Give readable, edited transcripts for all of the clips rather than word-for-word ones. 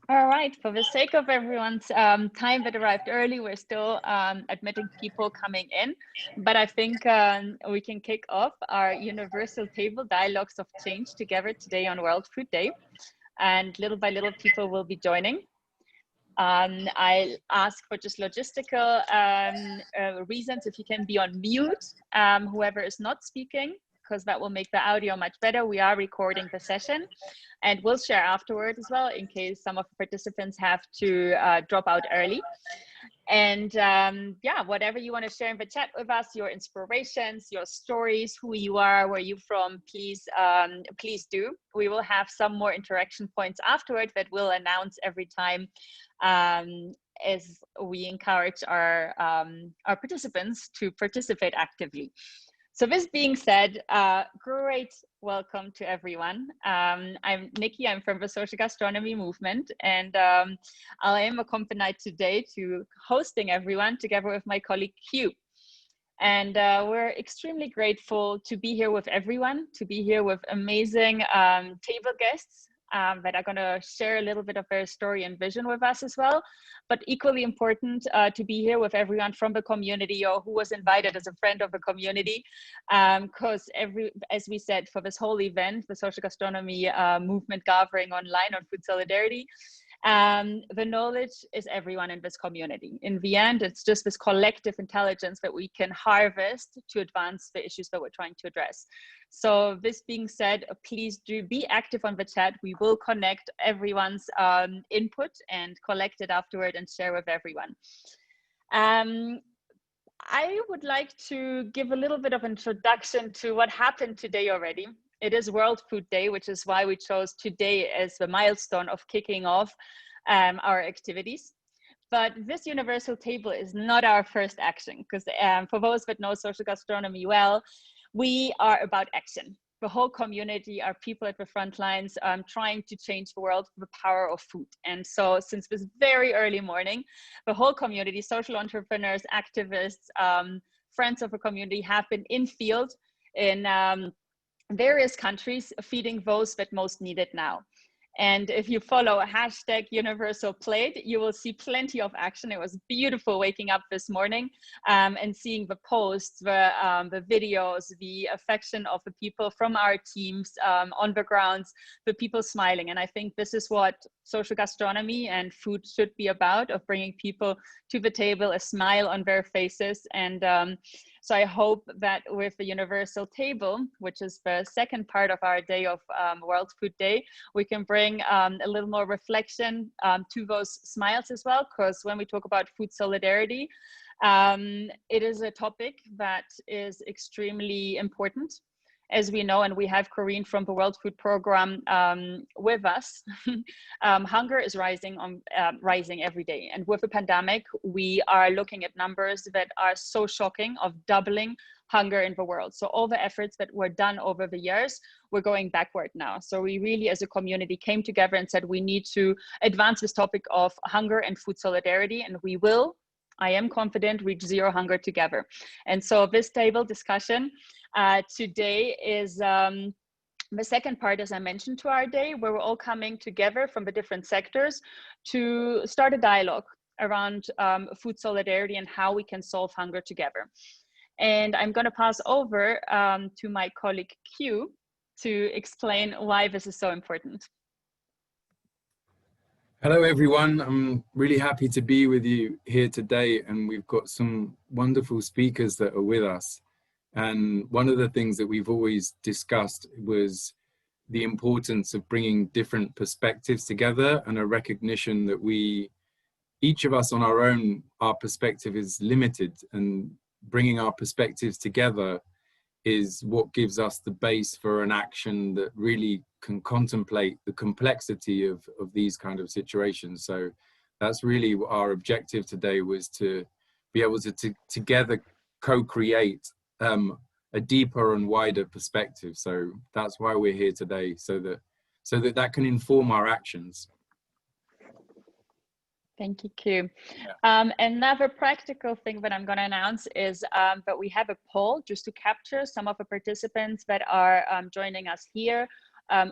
All right, for the sake of everyone's time that arrived early, we're still admitting people coming in, but I think we can kick off our Universal Table Dialogues of Change together today on World Food Day, and little by little people will be joining. I'll ask for just logistical reasons if you can be on mute, whoever is not speaking, because that will make the audio much better. We are recording the session and we'll share afterward as well in case some of the participants have to drop out early. And yeah, whatever you want to share in the chat with us, your inspirations, your stories, who you are, where you're from, please do. We will have some more interaction points afterward that we'll announce every time as we encourage our participants to participate actively. So this being said, great welcome to everyone. I'm Nikki, I'm from the Social Gastronomy Movement, and I am accompanied today to hosting everyone together with my colleague Q. And we're extremely grateful to be here with everyone, to be here with amazing table guests that are going to share a little bit of their story and vision with us as well. But equally important to be here with everyone from the community or who was invited as a friend of the community. Because as we said, for this whole event, the Social Gastronomy Movement gathering online on food solidarity, the knowledge is everyone in this community. In the end, it's just this collective intelligence that we can harvest to advance the issues that we're trying to address. So this being said, please do be active on the chat. We will connect everyone's input and collect it afterward and share with everyone. I would like to give a little bit of introduction to what happened today already. It is World Food Day, which is why we chose today as the milestone of kicking off our activities. But this universal table is not our first action, because for those that know social gastronomy well, we are about action. The whole community are people at the front lines trying to change the world with the power of food. And so since this very early morning, the whole community, social entrepreneurs, activists, friends of the community have been in field in various countries feeding those that most need it now. And if you follow a hashtag Universal Plate, you will see plenty of action. It was beautiful waking up this morning and seeing the posts, the videos, the affection of the people from our teams on the grounds, the people smiling. And I think this is what social gastronomy and food should be about, of bringing people to the table, a smile on their faces. And so I hope that with the Universal Table, which is the second part of our day of World Food Day, we can bring a little more reflection to those smiles as well, because when we talk about food solidarity, it is a topic that is extremely important. As we know, and we have Corinne from the World Food Program with us, hunger is rising every day. And with the pandemic, we are looking at numbers that are so shocking, of doubling hunger in the world. So all the efforts that were done over the years, we're going backward now. So we really, as a community, came together and said we need to advance this topic of hunger and food solidarity, and we will, I am confident, reach zero hunger together. And so this table discussion today is the second part, as I mentioned, to our day, where we're all coming together from the different sectors to start a dialogue around food solidarity and how we can solve hunger together. And I'm going to pass over to my colleague Q to explain why this is so important. Hello everyone, I'm really happy to be with you here today, and we've got some wonderful speakers that are with us. And one of the things that we've always discussed was the importance of bringing different perspectives together, and a recognition that each of us on our own, our perspective is limited, and bringing our perspectives together is what gives us the base for an action that really can contemplate the complexity of these kind of situations. So that's really our objective today, was to be able to together co-create a deeper and wider perspective. So that's why we're here today, so that can inform our actions. Thank you, Q. Another practical thing that I'm going to announce is that we have a poll just to capture some of the participants that are joining us here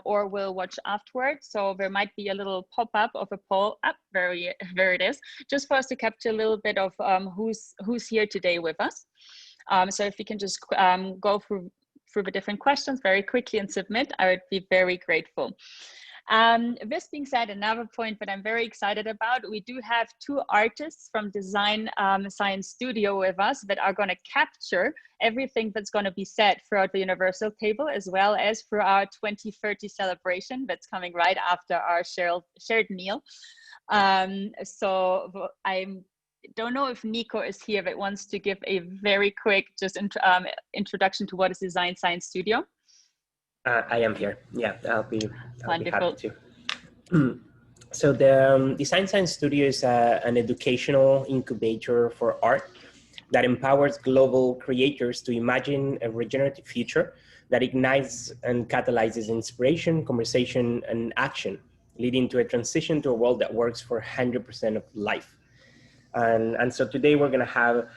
or will watch afterwards. So there might be a little pop-up of a poll up, there it is, just for us to capture a little bit of who's here today with us. So if you can just go through the different questions very quickly and submit, I would be very grateful. This being said, another point that I'm very excited about, we do have 2 artists from Design Science Studio with us that are going to capture everything that's going to be said throughout the Universal Table, as well as through our 2030 celebration that's coming right after our shared meal. So I don't know if Nico is here that wants to give a very quick just introduction to what is Design Science Studio. I am here. Yeah, I'll be Wonderful. happy to. So the Design Science Studio is an educational incubator for art that empowers global creators to imagine a regenerative future that ignites and catalyzes inspiration, conversation, and action, leading to a transition to a world that works for 100% of life. And so today we're going to have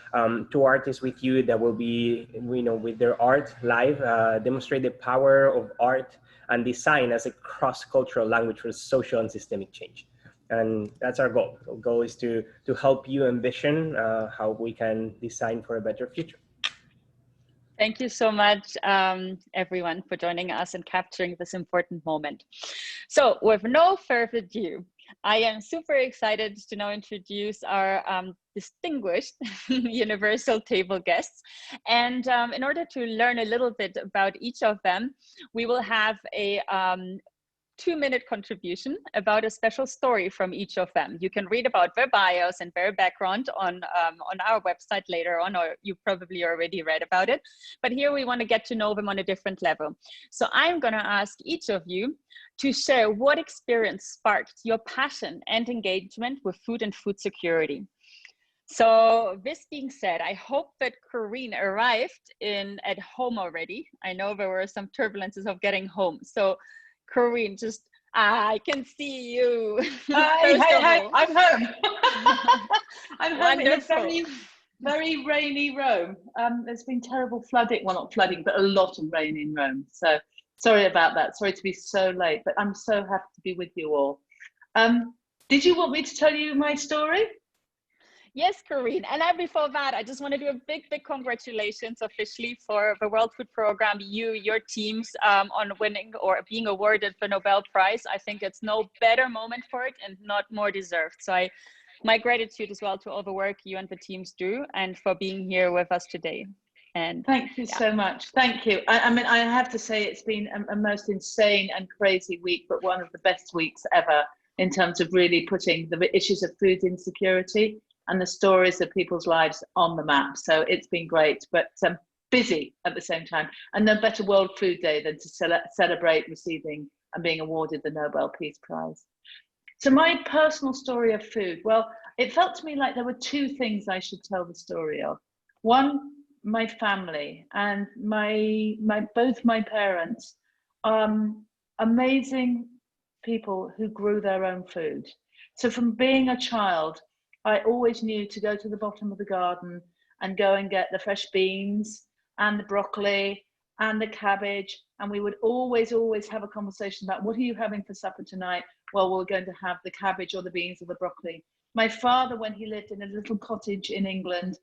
2 artists with you that will be, with their art live, demonstrate the power of art and design as a cross-cultural language for social and systemic change. And that's our goal. Our goal is to help you envision how we can design for a better future. Thank you so much, everyone, for joining us and capturing this important moment. So with no further ado, I am super excited to now introduce our distinguished Universal Table guests. And in order to learn a little bit about each of them, we will have a 2-minute contribution about a special story from each of them. You can read about their bios and their background on our website later on, or you probably already read about it. But here we want to get to know them on a different level. So I'm going to ask each of you to share what experience sparked your passion and engagement with food and food security. So this being said, I hope that Corinne arrived at home already. I know there were some turbulences of getting home. So Corinne, I can see you. Hi, I'm home. I'm home in a Wonderful. very rainy Rome. There's been terrible flooding, well, not flooding, but a lot of rain in Rome. So sorry about that. Sorry to be so late, but I'm so happy to be with you all. Did you want me to tell you my story? Yes, Corinne. And before that, I just want to do a big congratulations officially for the World Food Programme, your teams on winning or being awarded the Nobel Prize. I think it's no better moment for it and not more deserved. So my gratitude as well to all the work you and the teams do and for being here with us today. And thank you so much. Thank you. I mean, I have to say it's been a most insane and crazy week, but one of the best weeks ever in terms of really putting the issues of food insecurity and the stories of people's lives on the map. So it's been great, but busy at the same time. And no better World Food Day than to celebrate receiving and being awarded the Nobel Peace Prize. So my personal story of food, well, it felt to me like there were 2 things I should tell the story of. One, my family and both my parents, amazing people who grew their own food. So from being a child, I always knew to go to the bottom of the garden and go and get the fresh beans and the broccoli and the cabbage. And we would always have a conversation about, what are you having for supper tonight? Well, we're going to have the cabbage or the beans or the broccoli. My father, when he lived in a little cottage in England,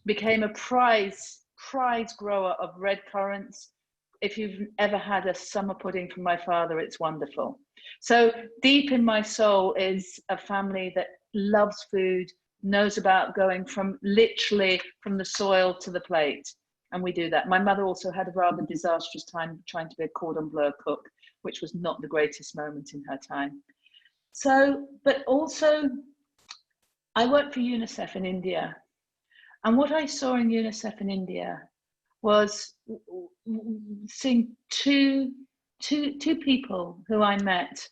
became a prize grower of red currants. If you've ever had a summer pudding from my father, it's wonderful. So deep in my soul is a family that loves food, knows about going literally from the soil to the plate. And we do that. My mother also had a rather disastrous time trying to be a cordon bleu cook, which was not the greatest moment in her time. So, but also I worked for UNICEF in India. And what I saw in UNICEF in India was seeing two people who I met.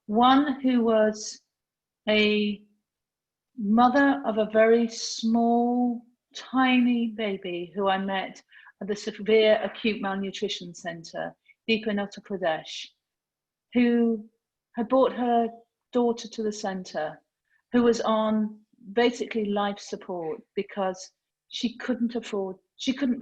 One who was a mother of a very small, tiny baby who I met at the Severe Acute Malnutrition Center, deep in Uttar Pradesh, who had brought her daughter to the center, who was on basically life support because she couldn't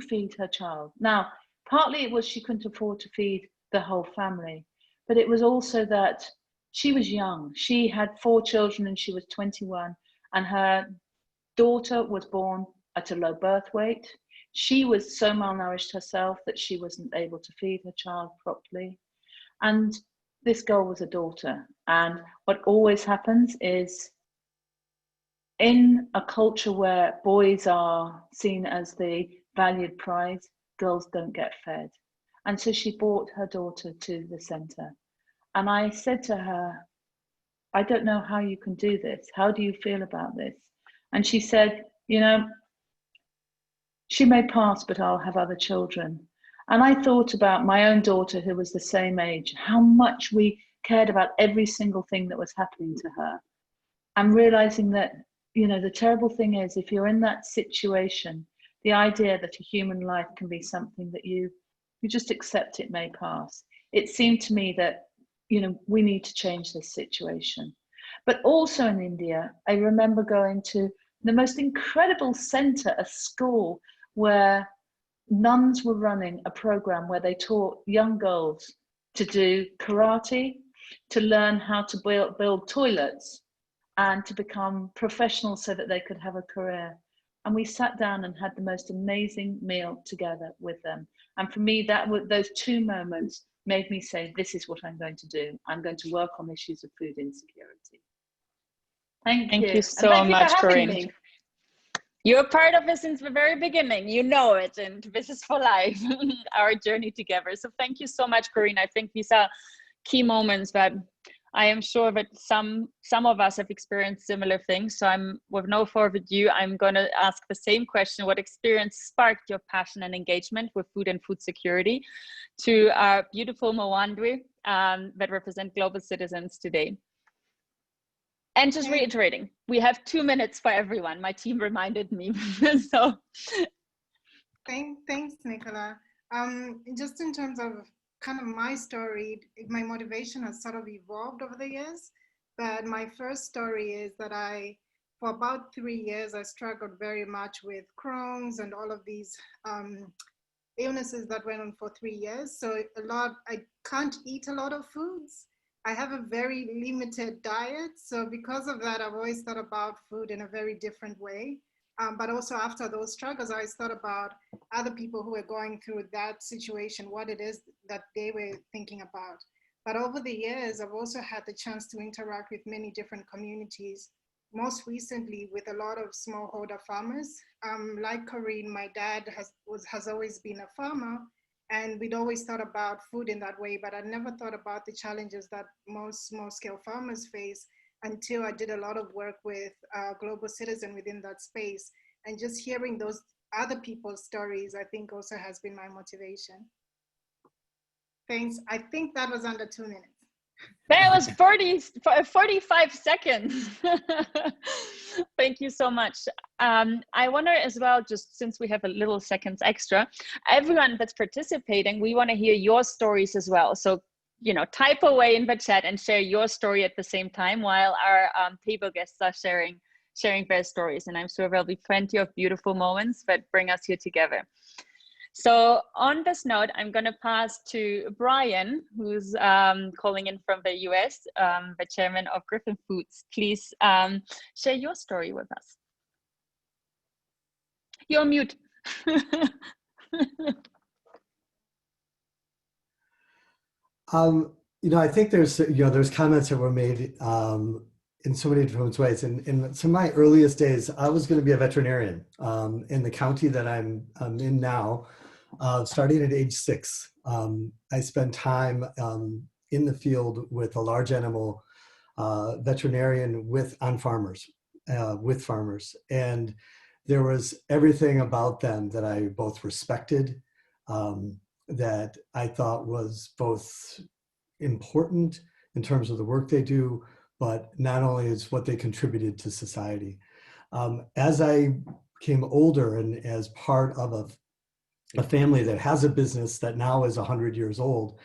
feed her child. Now, partly it was she couldn't afford to feed the whole family, but it was also that she was young. She had 4 children and she was 21, and her daughter was born at a low birth weight. She was so malnourished herself that she wasn't able to feed her child properly. And this girl was a daughter. And what always happens is, in a culture where boys are seen as the valued prize, girls don't get fed. And so she brought her daughter to the centre. And I said to her, I don't know how you can do this. How do you feel about this? And she said, you know, she may pass, but I'll have other children. And I thought about my own daughter, who was the same age, how much we cared about every single thing that was happening to her. And realizing that, you know, the terrible thing is, if you're in that situation, the idea that a human life can be something that you just accept it may pass. It seemed to me that, you know, we need to change this situation. But also in India, I remember going to the most incredible center, a school where nuns were running a program where they taught young girls to do karate, to learn how to build toilets, and to become professionals so that they could have a career. And we sat down and had the most amazing meal together with them. And for me, those 2 moments made me say, this is what I'm going to do. I'm going to work on issues of food insecurity. Thank you so much, Corinne. You're part of it since the very beginning. You know it, and this is for life, our journey together. So thank you so much, Corinne. I think these are key moments that I am sure that some of us have experienced similar things. So I'm, with no further ado, I'm going to ask the same question. What experience sparked your passion and engagement with food and food security, to our beautiful Mwandwe that represent global citizens today? And just reiterating, we have 2 minutes for everyone. My team reminded me. So thanks, Nicola. Just in terms of kind of my story, my motivation has sort of evolved over the years. But my first story is that for about 3 years, I struggled very much with Crohn's and all of these illnesses that went on for 3 years. So I can't eat a lot of foods. I have a very limited diet. So because of that, I've always thought about food in a very different way. But also after those struggles, I thought about other people who were going through that situation, what it is that they were thinking about. But over the years, I've also had the chance to interact with many different communities, most recently with a lot of smallholder farmers. Like Corinne, my dad has always been a farmer, and we'd always thought about food in that way, but I never thought about the challenges that most small-scale farmers face until I did a lot of work with Global Citizen within that space. And just hearing those other people's stories, I think also has been my motivation. Thanks. I think that was under 2 minutes. That was 45 seconds. Thank you so much. I wonder as well, just since we have a little seconds extra, everyone that's participating, we want to hear your stories as well. So, you know, type away in the chat and share your story at the same time while our table guests are sharing their stories. And I'm sure there'll be plenty of beautiful moments that bring us here together. So on this note, I'm going to pass to Brian, who's calling in from the US, the chairman of Griffin Foods. Please share your story with us. You're on mute. You know, I think there's comments that were made in so many different ways. In some of my earliest days, I was going to be a veterinarian in the county that I'm in now. Starting at age 6, I spent time in the field with a large animal veterinarian with farmers, and there was everything about them that I both respected, that I thought was both important in terms of the work they do, but not only as what they contributed to society. As I became older and as part of a family that has a business that now is 100 years old,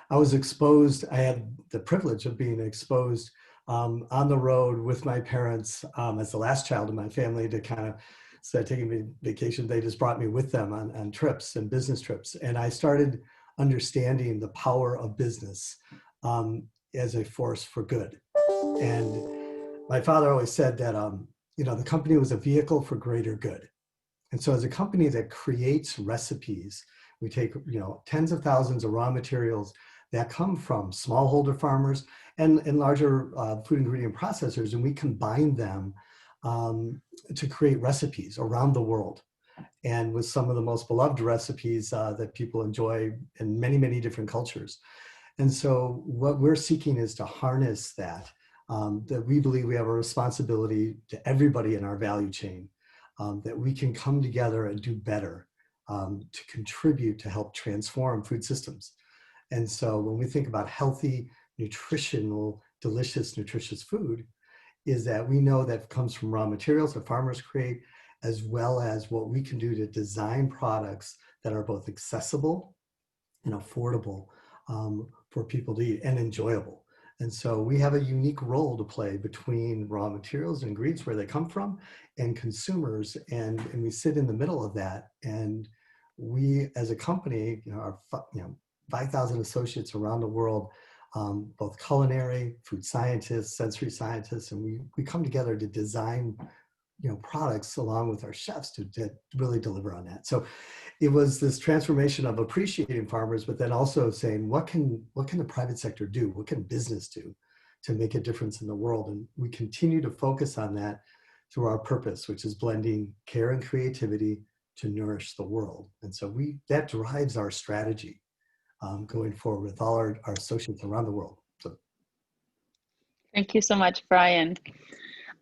I was exposed. I had the privilege of being exposed on the road with my parents as the last child of my family to kind of start taking vacation. They just brought me with them on trips and business trips. And I started understanding the power of business as a force for good. And my father always said that, the company was a vehicle for greater good. And so as a company that creates recipes, we take, tens of thousands of raw materials that come from smallholder farmers and larger food ingredient processors, and we combine them to create recipes around the world. And with some of the most beloved recipes that people enjoy in many, many different cultures. And so what we're seeking is to harness that, that we believe we have a responsibility to everybody in our value chain, that we can come together and do better to contribute to help transform food systems. And so when we think about healthy, nutritional, delicious, nutritious food, is that we know that comes from raw materials that farmers create, as well as what we can do to design products that are both accessible and affordable for people to eat and enjoyable. And so we have a unique role to play between raw materials and ingredients, where they come from, and consumers, and we sit in the middle of that. And we, as a company, are 5,000 associates around the world, both culinary, food scientists, sensory scientists, and we come together to design products along with our chefs to really deliver on that. So it was this transformation of appreciating farmers, but then also saying, what can the private sector do? What can business do to make a difference in the world? And we continue to focus on that through our purpose, which is blending care and creativity to nourish the world. And so that drives our strategy going forward with all our associates around the world. So thank you so much, Brian.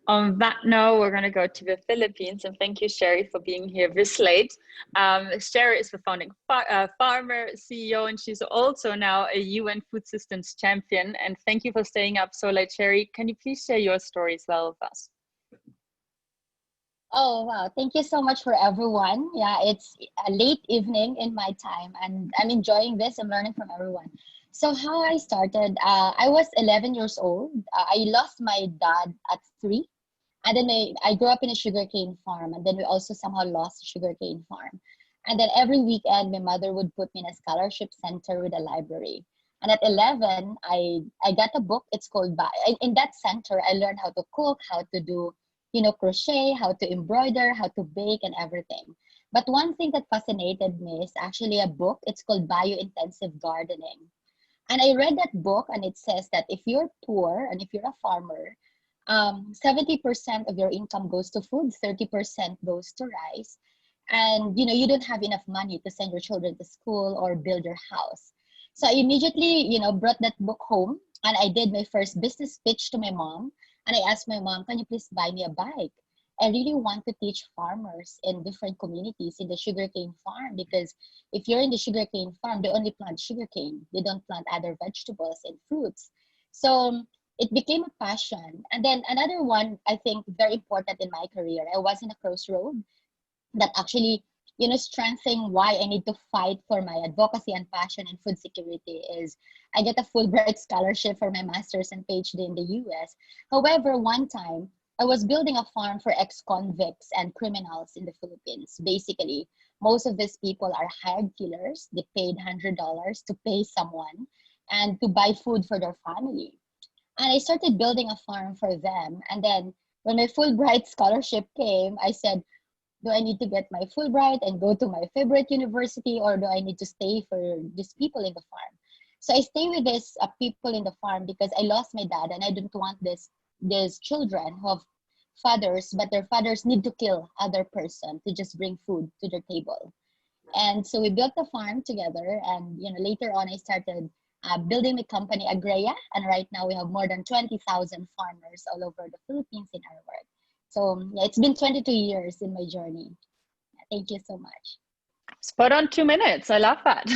On that note, we're going to go to the Philippines, and thank you, Sherry, for being here this late. Sherry is the founding farmer, CEO, and she's also now a UN Food Systems champion. And thank you for staying up so late, Sherry. Can you please share your story as well with us? Oh, wow. Thank you so much for everyone. Yeah, it's a late evening in my time, and I'm enjoying this. I'm learning from everyone. So how I started, I was 11 years old. I lost my dad at 3. And then I grew up in a sugarcane farm, and then we also somehow lost a sugarcane farm. And then every weekend, my mother would put me in a scholarship center with a library. And at 11, I got a book. It's called, in that center, I learned how to cook, how to do, crochet, how to embroider, how to bake, and everything. But one thing that fascinated me is actually a book. It's called Biointensive Gardening. And I read that book, and it says that if you're poor and if you're a farmer, 70% of your income goes to food, 30% goes to rice. And, you don't have enough money to send your children to school or build your house. So I immediately, brought that book home, and I did my first business pitch to my mom. And I asked my mom, can you please buy me a bike? I really want to teach farmers in different communities in the sugarcane farm, because if you're in the sugarcane farm, they only plant sugarcane. They don't plant other vegetables and fruits. So it became a passion. And then another one, I think, very important in my career, I was in a crossroad that actually, strengthening why I need to fight for my advocacy and passion in food security is I get a Fulbright scholarship for my master's and PhD in the US. However, one time I was building a farm for ex-convicts and criminals in the Philippines. Basically, most of these people are hired killers. They paid $100 to pay someone and to buy food for their family. And I started building a farm for them. And then when my Fulbright scholarship came, I said, do I need to get my Fulbright and go to my favorite university, or do I need to stay for these people in the farm? So I stay with these people in the farm because I lost my dad, and I didn't want these children who have fathers, but their fathers need to kill other person to just bring food to their table. And so we built the farm together, and later on I started building the company Agrea, and right now we have more than 20,000 farmers all over the Philippines in our work. So yeah, it's been 22 years in my journey. Thank you so much. Spot on 2 minutes. I love that.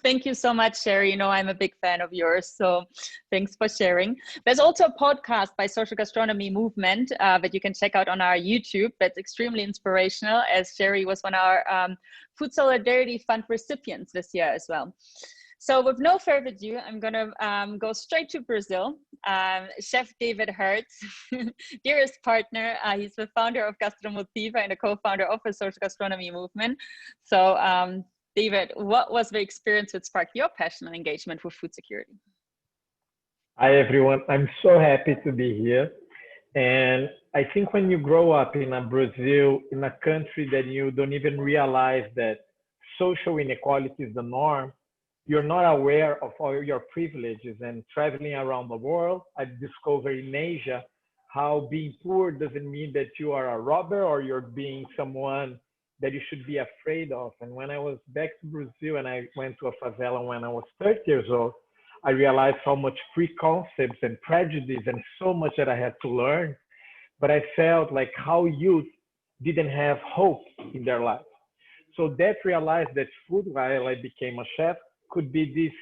Thank you so much, Sherry. I'm a big fan of yours, so thanks for sharing. There's also a podcast by Social Gastronomy Movement that you can check out on our YouTube. That's extremely inspirational, as Sherry was one of our Food Solidarity Fund recipients this year as well. So with no further ado, I'm going to go straight to Brazil. Chef David Hertz, dearest partner, he's the founder of Gastromotiva and a co-founder of the Social Gastronomy Movement. So David, what was the experience that sparked your passion and engagement with food security? Hi, everyone. I'm so happy to be here. And I think when you grow up in a Brazil, in a country that you don't even realize that social inequality is the norm, you're not aware of all your privileges. And traveling around the world, I've discovered in Asia how being poor doesn't mean that you are a robber or you're being someone that you should be afraid of. And when I was back to Brazil and I went to a favela when I was 30 years old, I realized how much preconcepts and prejudice and so much that I had to learn. But I felt like how youth didn't have hope in their life. So that realized that food, while I became a chef, could be this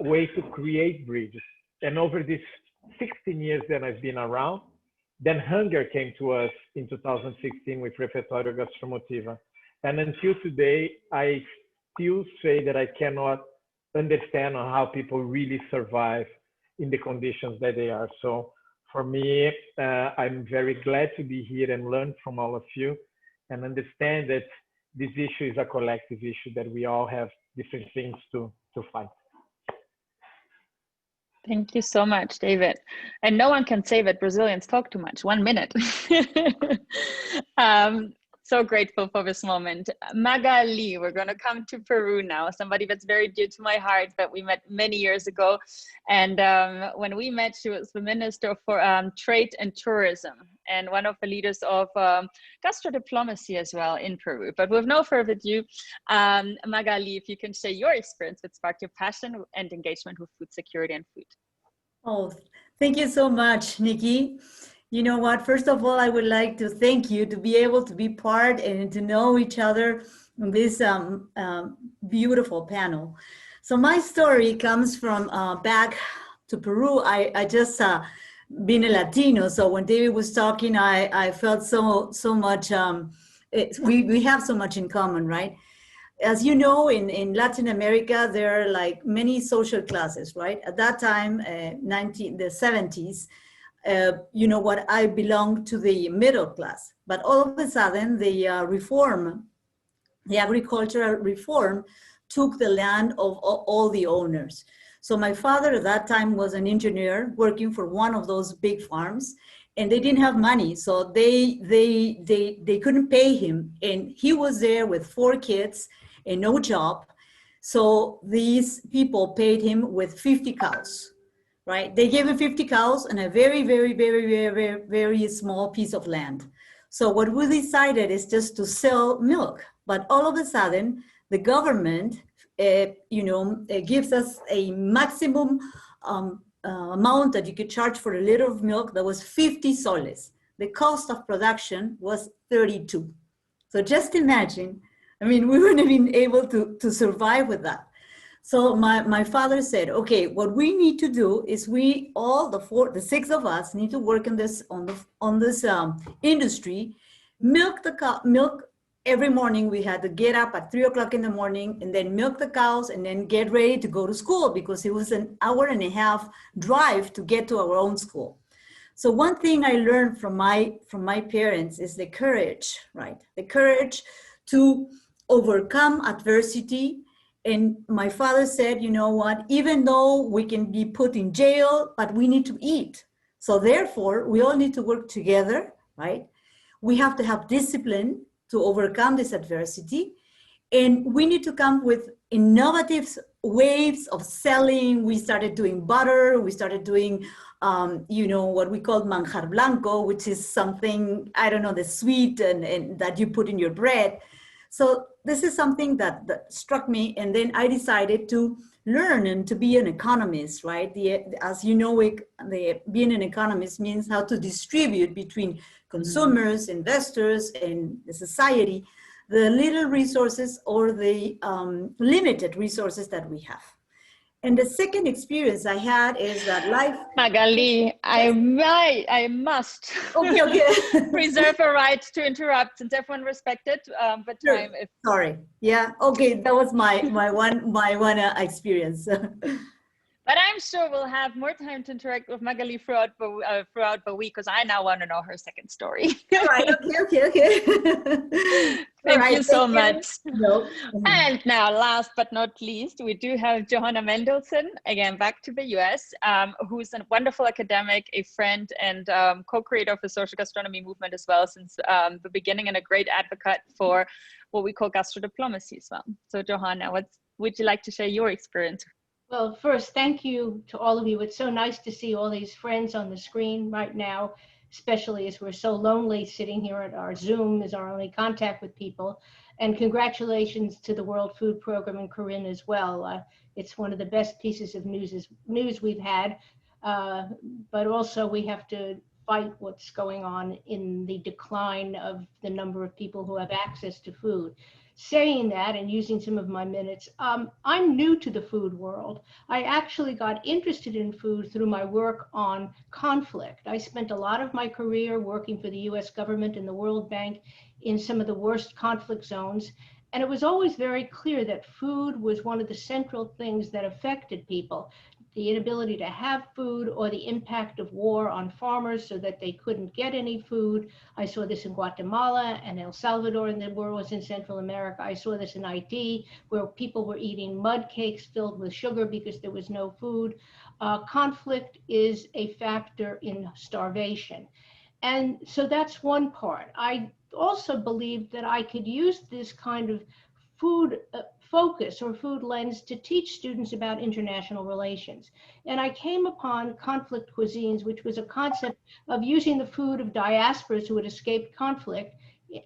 way to create bridges. And over these 16 years that I've been around, then hunger came to us in 2016 with Refeitório Gastromotiva. And until today, I still say that I cannot understand on how people really survive in the conditions that they are. So for me, I'm very glad to be here and learn from all of you and understand that this issue is a collective issue, that we all have different things to fight. Thank you so much, David. And no one can say that Brazilians talk too much. 1 minute. So grateful for this moment. Magali, we're going to come to Peru now, somebody that's very dear to my heart that we met many years ago. And when we met, she was the Minister for Trade and Tourism and one of the leaders of gastrodiplomacy as well in Peru. But with no further ado, Magali, if you can share your experience that sparked your passion and engagement with food security and food. Oh, thank you so much, Nikki. You know what, first of all, I would like to thank you to be able to be part and to know each other in this beautiful panel. So my story comes from back to Peru. I just been a Latino, so when David was talking, I felt so much, we have so much in common, right? As you know, in Latin America, there are like many social classes, right? At that time, the 70s, you know what, I belonged to the middle class, but all of a sudden the agricultural reform took the land of all the owners. So my father at that time was an engineer working for one of those big farms, and they didn't have money. So they couldn't pay him. And he was there with 4 kids and no job. So these people paid him with 50 cows. Right? They gave him 50 cows and a very, very, very, very, very small piece of land. So what we decided is just to sell milk. But all of a sudden, the government, gives us a maximum amount that you could charge for a liter of milk that was 50 soles. The cost of production was 32. So just imagine, I mean, we wouldn't have been able to survive with that. So my father said, okay, what we need to do is we all, the 6 of us, need to work on this industry. Milk every morning. We had to get up at 3 o'clock in the morning and then milk the cows and then get ready to go to school because it was an hour-and-a-half drive to get to our own school. So one thing I learned from my parents is the courage, right? The courage to overcome adversity. And my father said, you know what, even though we can be put in jail, but we need to eat. So therefore, we all need to work together, right? We have to have discipline to overcome this adversity. And we need to come with innovative ways of selling. We started doing butter. We started doing, what we call manjar blanco, which is something, I don't know, the sweet and that you put in your bread. So this is something that struck me, and then I decided to learn and to be an economist, right? As you know, being an economist means how to distribute between consumers, investors, and the society, the little resources or the limited resources that we have. And the second experience I had is that life... Magali, I must preserve a right to interrupt since everyone respected, but sure. Time is... Sorry. Yeah, okay, that was my one experience. But I'm sure we'll have more time to interact with Magali throughout the week, because I now want to know her second story. All right. Okay. Thank you so much. No. And now, last but not least, we do have Johanna Mendelsohn, again, back to the US, who's a wonderful academic, a friend, and co-creator of the social gastronomy movement as well since the beginning, and a great advocate for what we call gastrodiplomacy as well. So Johanna, what would you like to share your experience? Well, first, thank you to all of you. It's so nice to see all these friends on the screen right now, especially as we're so lonely sitting here at our Zoom is our only contact with people. And congratulations to the World Food Program and Corinne as well. It's one of the best pieces of news we've had, but also we have to fight what's going on in the decline of the number of people who have access to food. Saying that and using some of my minutes, I'm new to the food world. I actually got interested in food through my work on conflict. I spent a lot of my career working for the US government and the World Bank in some of the worst conflict zones. And it was always very clear that food was one of the central things that affected people. The inability to have food, or the impact of war on farmers so that they couldn't get any food. I saw this in Guatemala and El Salvador, and the war was in Central America. I saw this in Haiti, where people were eating mud cakes filled with sugar because there was no food. Conflict is a factor in starvation. And so that's one part. I also believed that I could use this kind of food focus or food lens to teach students about international relations. And I came upon conflict cuisines, which was a concept of using the food of diasporas who had escaped conflict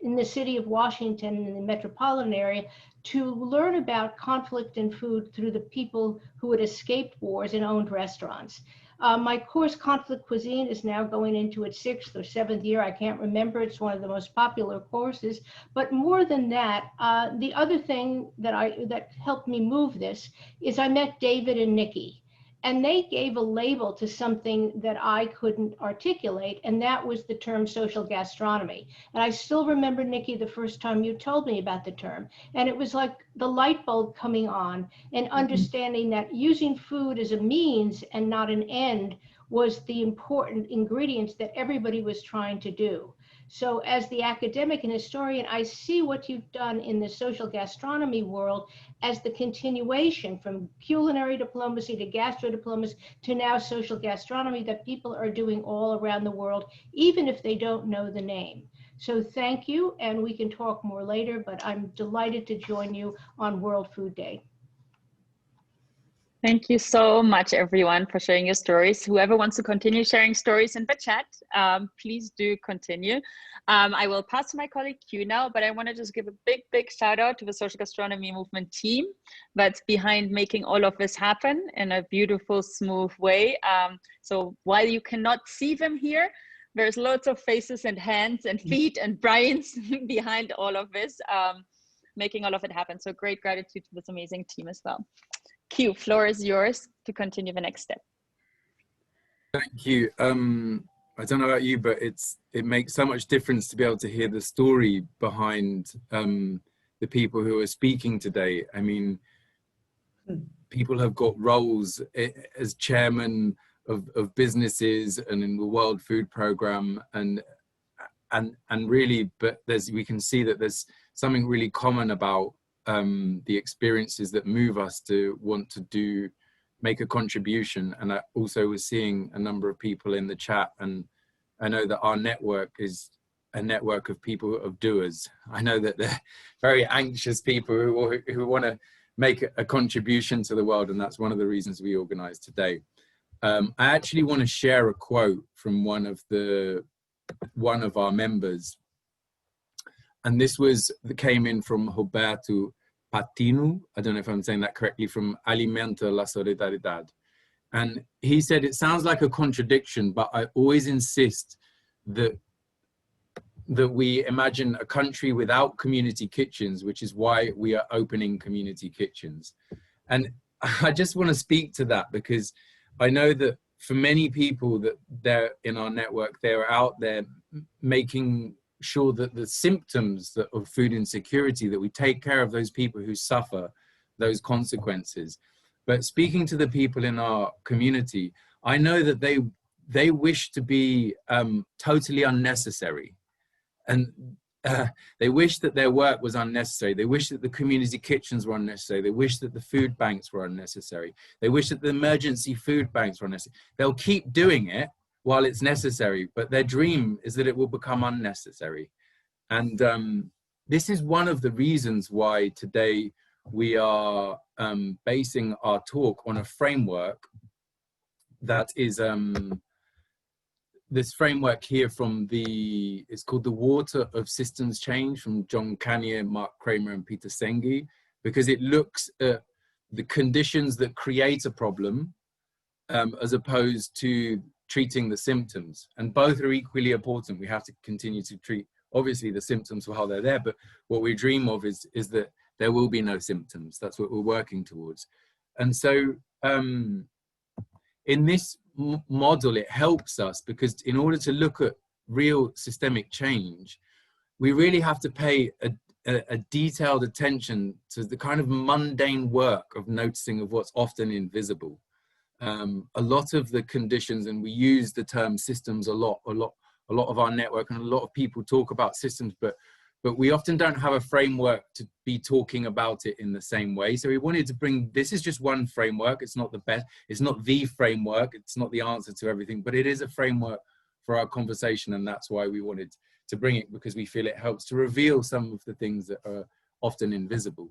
in the city of Washington and the metropolitan area to learn about conflict and food through the people who had escaped wars and owned restaurants. My course, Conflict Cuisine, is now going into its 6th or 7th year. I can't remember. It's one of the most popular courses. But more than that, the other thing that helped me move this is I met David and Nikki. And they gave a label to something that I couldn't articulate, and that was the term social gastronomy. And I still remember, Nikki, the first time you told me about the term. And it was like the light bulb coming on and understanding that using food as a means and not an end was the important ingredients that everybody was trying to do. So as the academic and historian, I see what you've done in the social gastronomy world as the continuation from culinary diplomacy to gastrodiplomacy to now social gastronomy that people are doing all around the world, even if they don't know the name. So thank you, and we can talk more later, but I'm delighted to join you on World Food Day. Thank you so much, everyone, for sharing your stories. Whoever wants to continue sharing stories in the chat, please do continue. I will pass to my colleague Q now, but I want to just give a big shout out to the Social Gastronomy Movement team that's behind making all of this happen in a beautiful, smooth way. So while you cannot see them here, there's lots of faces and hands and feet and brains behind all of this, making all of it happen. So great gratitude to this amazing team as well. Q, floor is yours to continue the next step. Thank you. I don't know about you, but it makes so much difference to be able to hear the story behind the people who are speaking today. I mean, people have got roles as chairman of businesses and in the World Food Program, and really, but we can see that there's something really common about the experiences that move us to want to make a contribution. And I also was seeing a number of people in the chat, and I know that our network is a network of people, of doers. I know that they're very anxious people who want to make a contribution to the world, and that's one of the reasons we organize today. I actually want to share a quote from one of our members, and this came in from Roberto Patino. I don't know if I'm saying that correctly, from Alimenta la Solidaridad. And he said, it sounds like a contradiction, but I always insist that we imagine a country without community kitchens, which is why we are opening community kitchens. And I just want to speak to that, because I know that for many people that they're in our network, they're out there making sure that the symptoms of food insecurity, that we take care of those people who suffer those consequences. but speaking to the people in our community, I know that they wish to be totally unnecessary. And they wish that their work was unnecessary. They wish that the community kitchens were unnecessary. They wish that the food banks were unnecessary. They wish that the emergency food banks were unnecessary. They'll keep doing it while it's necessary, but their dream is that it will become unnecessary. And this is one of the reasons why today we are basing our talk on a framework that is this framework here from it's called The Water of Systems Change, from John Kanye, Mark Kramer, and Peter Senge, because it looks at the conditions that create a problem as opposed to treating the symptoms. And both are equally important. We have to continue to treat, obviously, the symptoms while they're there, but what we dream of is that there will be no symptoms. That's what we're working towards. And so in this model, it helps us because in order to look at real systemic change, we really have to pay a detailed attention to the kind of mundane work of noticing of what's often invisible. A lot of the conditions, and we use the term systems a lot of our network, and a lot of people talk about systems, but we often don't have a framework to be talking about it in the same way. So we wanted to bring, this is just one framework. It's not the best, it's not the framework, it's not the answer to everything, but it is a framework for our conversation. And that's why we wanted to bring it, because we feel it helps to reveal some of the things that are often invisible.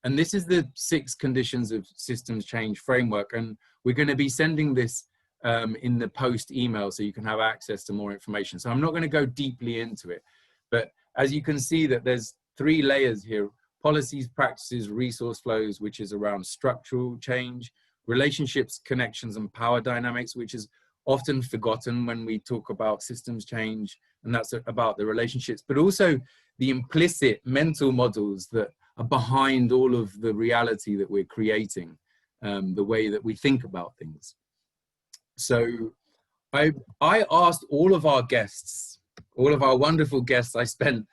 And this is the 6 conditions of systems change framework. And we're going to be sending this in the post email so you can have access to more information. So I'm not going to go deeply into it, but as you can see that there's 3 layers here: policies, practices, resource flows, which is around structural change; relationships, connections, and power dynamics, which is often forgotten when we talk about systems change, and that's about the relationships, but also the implicit mental models that are behind all of the reality that we're creating, the way that we think about things. So I asked all of our guests, all of our wonderful guests I spent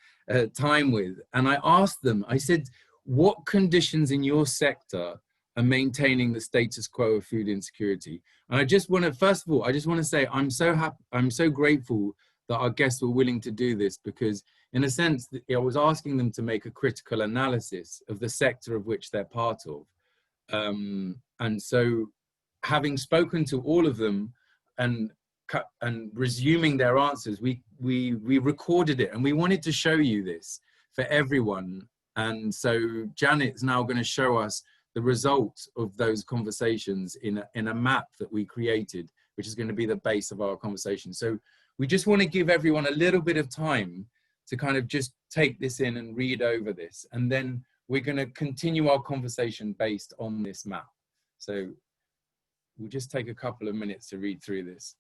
time with, and I asked them, I said, what conditions in your sector are maintaining the status quo of food insecurity? And I just want to, first of all, I just want to say I'm so happy, I'm so grateful that our guests were willing to do this, because in a sense, I was asking them to make a critical analysis of the sector of which they're part of. And so having spoken to all of them and resuming their answers, we recorded it, and we wanted to show you this for everyone. And so Janet's now going to show us the results of those conversations in a map that we created, which is going to be the base of our conversation. So we just want to give everyone a little bit of time to kind of just take this in and read over this. And then we're going to continue our conversation based on this map. So we'll just take a couple of minutes to read through this.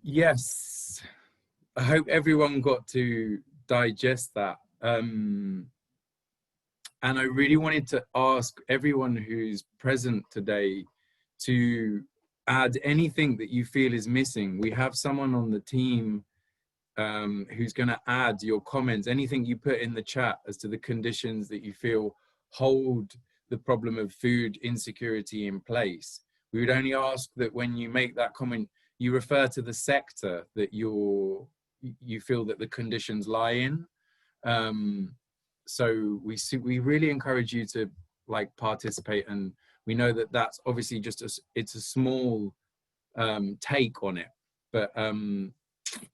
Yes, I hope everyone got to digest that. And I really wanted to ask everyone who's present today to add anything that you feel is missing. We have someone on the team who's going to add your comments, anything you put in the chat as to the conditions that you feel hold the problem of food insecurity in place. We would only ask that when you make that comment, you refer to the sector that you feel that the conditions lie in. So we really encourage you to like participate, and we know that that's obviously just it's a small take on it, but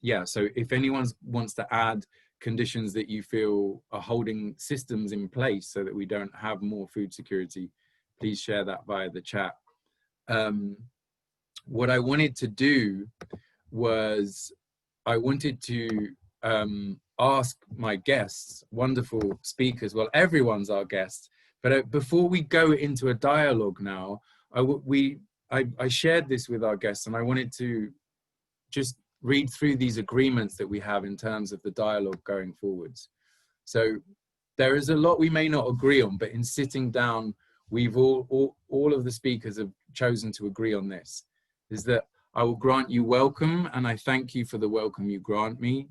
yeah, so if anyone wants to add conditions that you feel are holding systems in place so that we don't have more food security, please share that via the chat. What I wanted to do was I wanted to ask my guests, wonderful speakers, well, everyone's our guest, but before we go into a dialogue now, I shared this with our guests, and I wanted to just read through these agreements that we have in terms of the dialogue going forwards. So there is a lot we may not agree on, but in sitting down, we've all of the speakers have chosen to agree on this, is that I will grant you welcome, and I thank you for the welcome you grant me.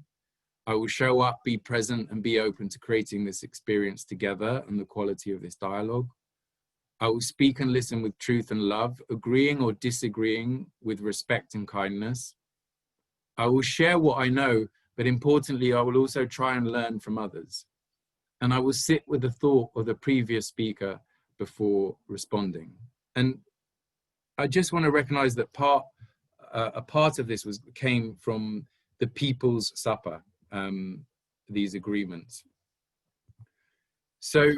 I will show up, be present, and be open to creating this experience together and the quality of this dialogue. I will speak and listen with truth and love, agreeing or disagreeing with respect and kindness. I will share what I know, but importantly, I will also try and learn from others. And I will sit with the thought of the previous speaker before responding. And I just want to recognize that a part of this came from the People's Supper, these agreements. So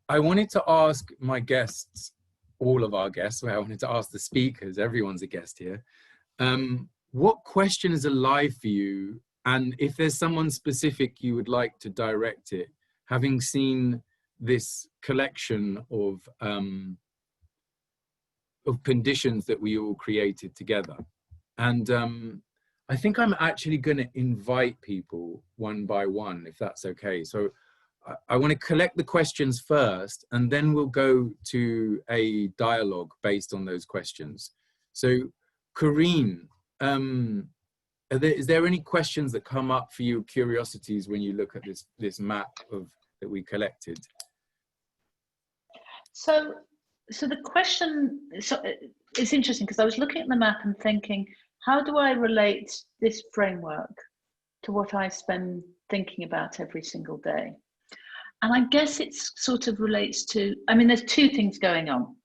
I wanted to ask my guests, all of our guests, well, I wanted to ask the speakers, everyone's a guest here, what question is alive for you? And if there's someone specific you would like to direct it, having seen this collection of conditions that we all created together. And I think I'm actually going to invite people one by one, if that's okay. So I want to collect the questions first, and then we'll go to a dialogue based on those questions. So Corinne, is there any questions that come up for you, curiosities, when you look at this map that we collected? So the question, it's interesting because I was looking at the map and thinking, how do I relate this framework to what I spend thinking about every single day? And I guess it sort of relates to, I mean, there's two things going on.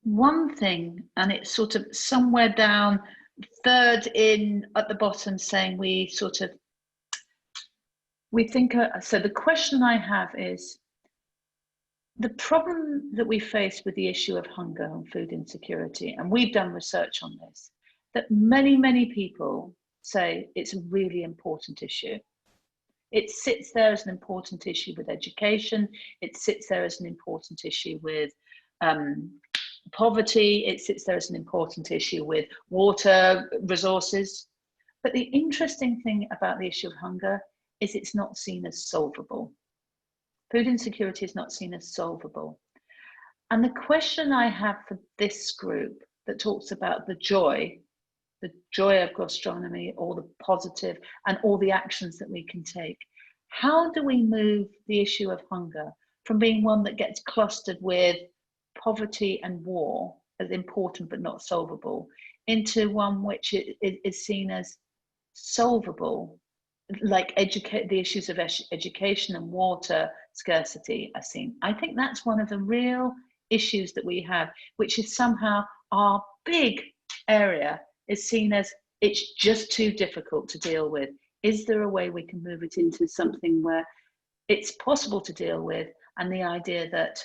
One thing, and it's sort of somewhere down, third in at the bottom, saying we think, so the question I have is, the problem that we face with the issue of hunger and food insecurity, and we've done research on this, that many people say it's a really important issue. It sits there as an important issue with education. It sits there as an important issue with poverty. It sits there as an important issue with water resources. But the interesting thing about the issue of hunger is it's not seen as solvable. Food insecurity is not seen as solvable. And the question I have for this group that talks about the joy of gastronomy, all the positive and all the actions that we can take, how do we move the issue of hunger from being one that gets clustered with poverty and war as important but not solvable into one which is seen as solvable, like the issues of education and water scarcity are seen? I think that's one of the real issues that we have, which is somehow our big area is seen as it's just too difficult to deal with. Is there a way we can move it into something where it's possible to deal with, and the idea that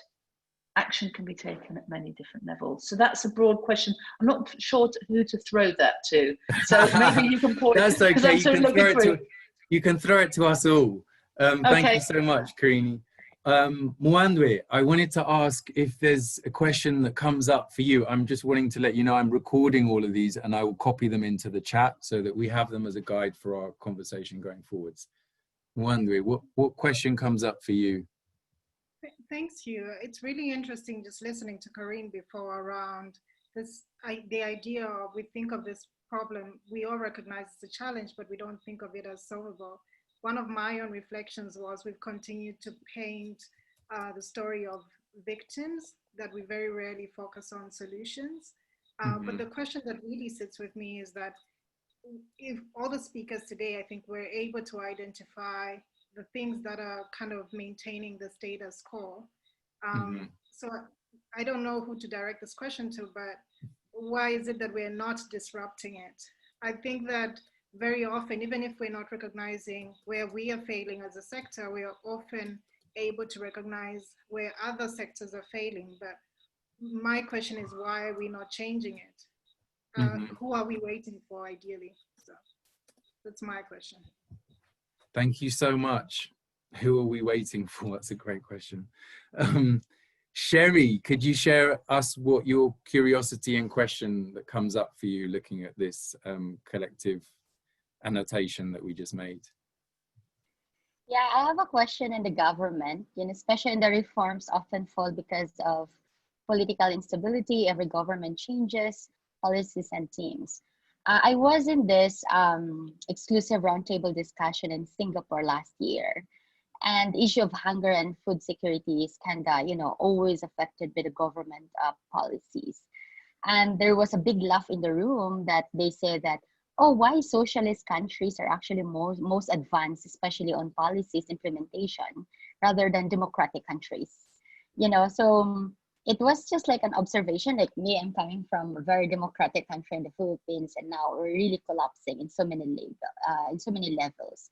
action can be taken at many different levels? So that's a broad question. I'm not sure who to throw that to. So maybe you can point. That's okay. You can throw it to us all. Thank you so much, Karini. Mwandwe, I wanted to ask if there's a question that comes up for you. I'm just wanting to let you know I'm recording all of these and I will copy them into the chat so that we have them as a guide for our conversation going forwards. Mwandwe, what question comes up for you? Thanks, Hugh. It's really interesting just listening to Corinne before around this, the idea of, we think of this problem, we all recognize it's a challenge, but we don't think of it as solvable. One of my own reflections was we've continued to paint the story of victims, that we very rarely focus on solutions. But the question that really sits with me is that if all the speakers today, I think we're able to identify the things that are kind of maintaining the status quo. So I don't know who to direct this question to, but why is it that we're not disrupting it? I think that very often, even if we're not recognizing where we are failing as a sector, we are often able to recognize where other sectors are failing. But my question is, why are we not changing it? Who are we waiting for, ideally? So that's my question. Thank you so much. Who are we waiting for? That's a great question. Sherry, could you share us what your curiosity and question that comes up for you looking at this collective annotation that we just made? Yeah, I have a question in the government, especially in the reforms often fall because of political instability. Every government changes policies and teams. I was in this exclusive roundtable discussion in Singapore last year, and the issue of hunger and food security is kind of, always affected by the government policies. And there was a big laugh in the room that they say that, oh, why socialist countries are actually most advanced, especially on policies implementation, rather than democratic countries. So it was just like an observation, like me, I'm coming from a very democratic country in the Philippines, and now we're really collapsing in so many levels.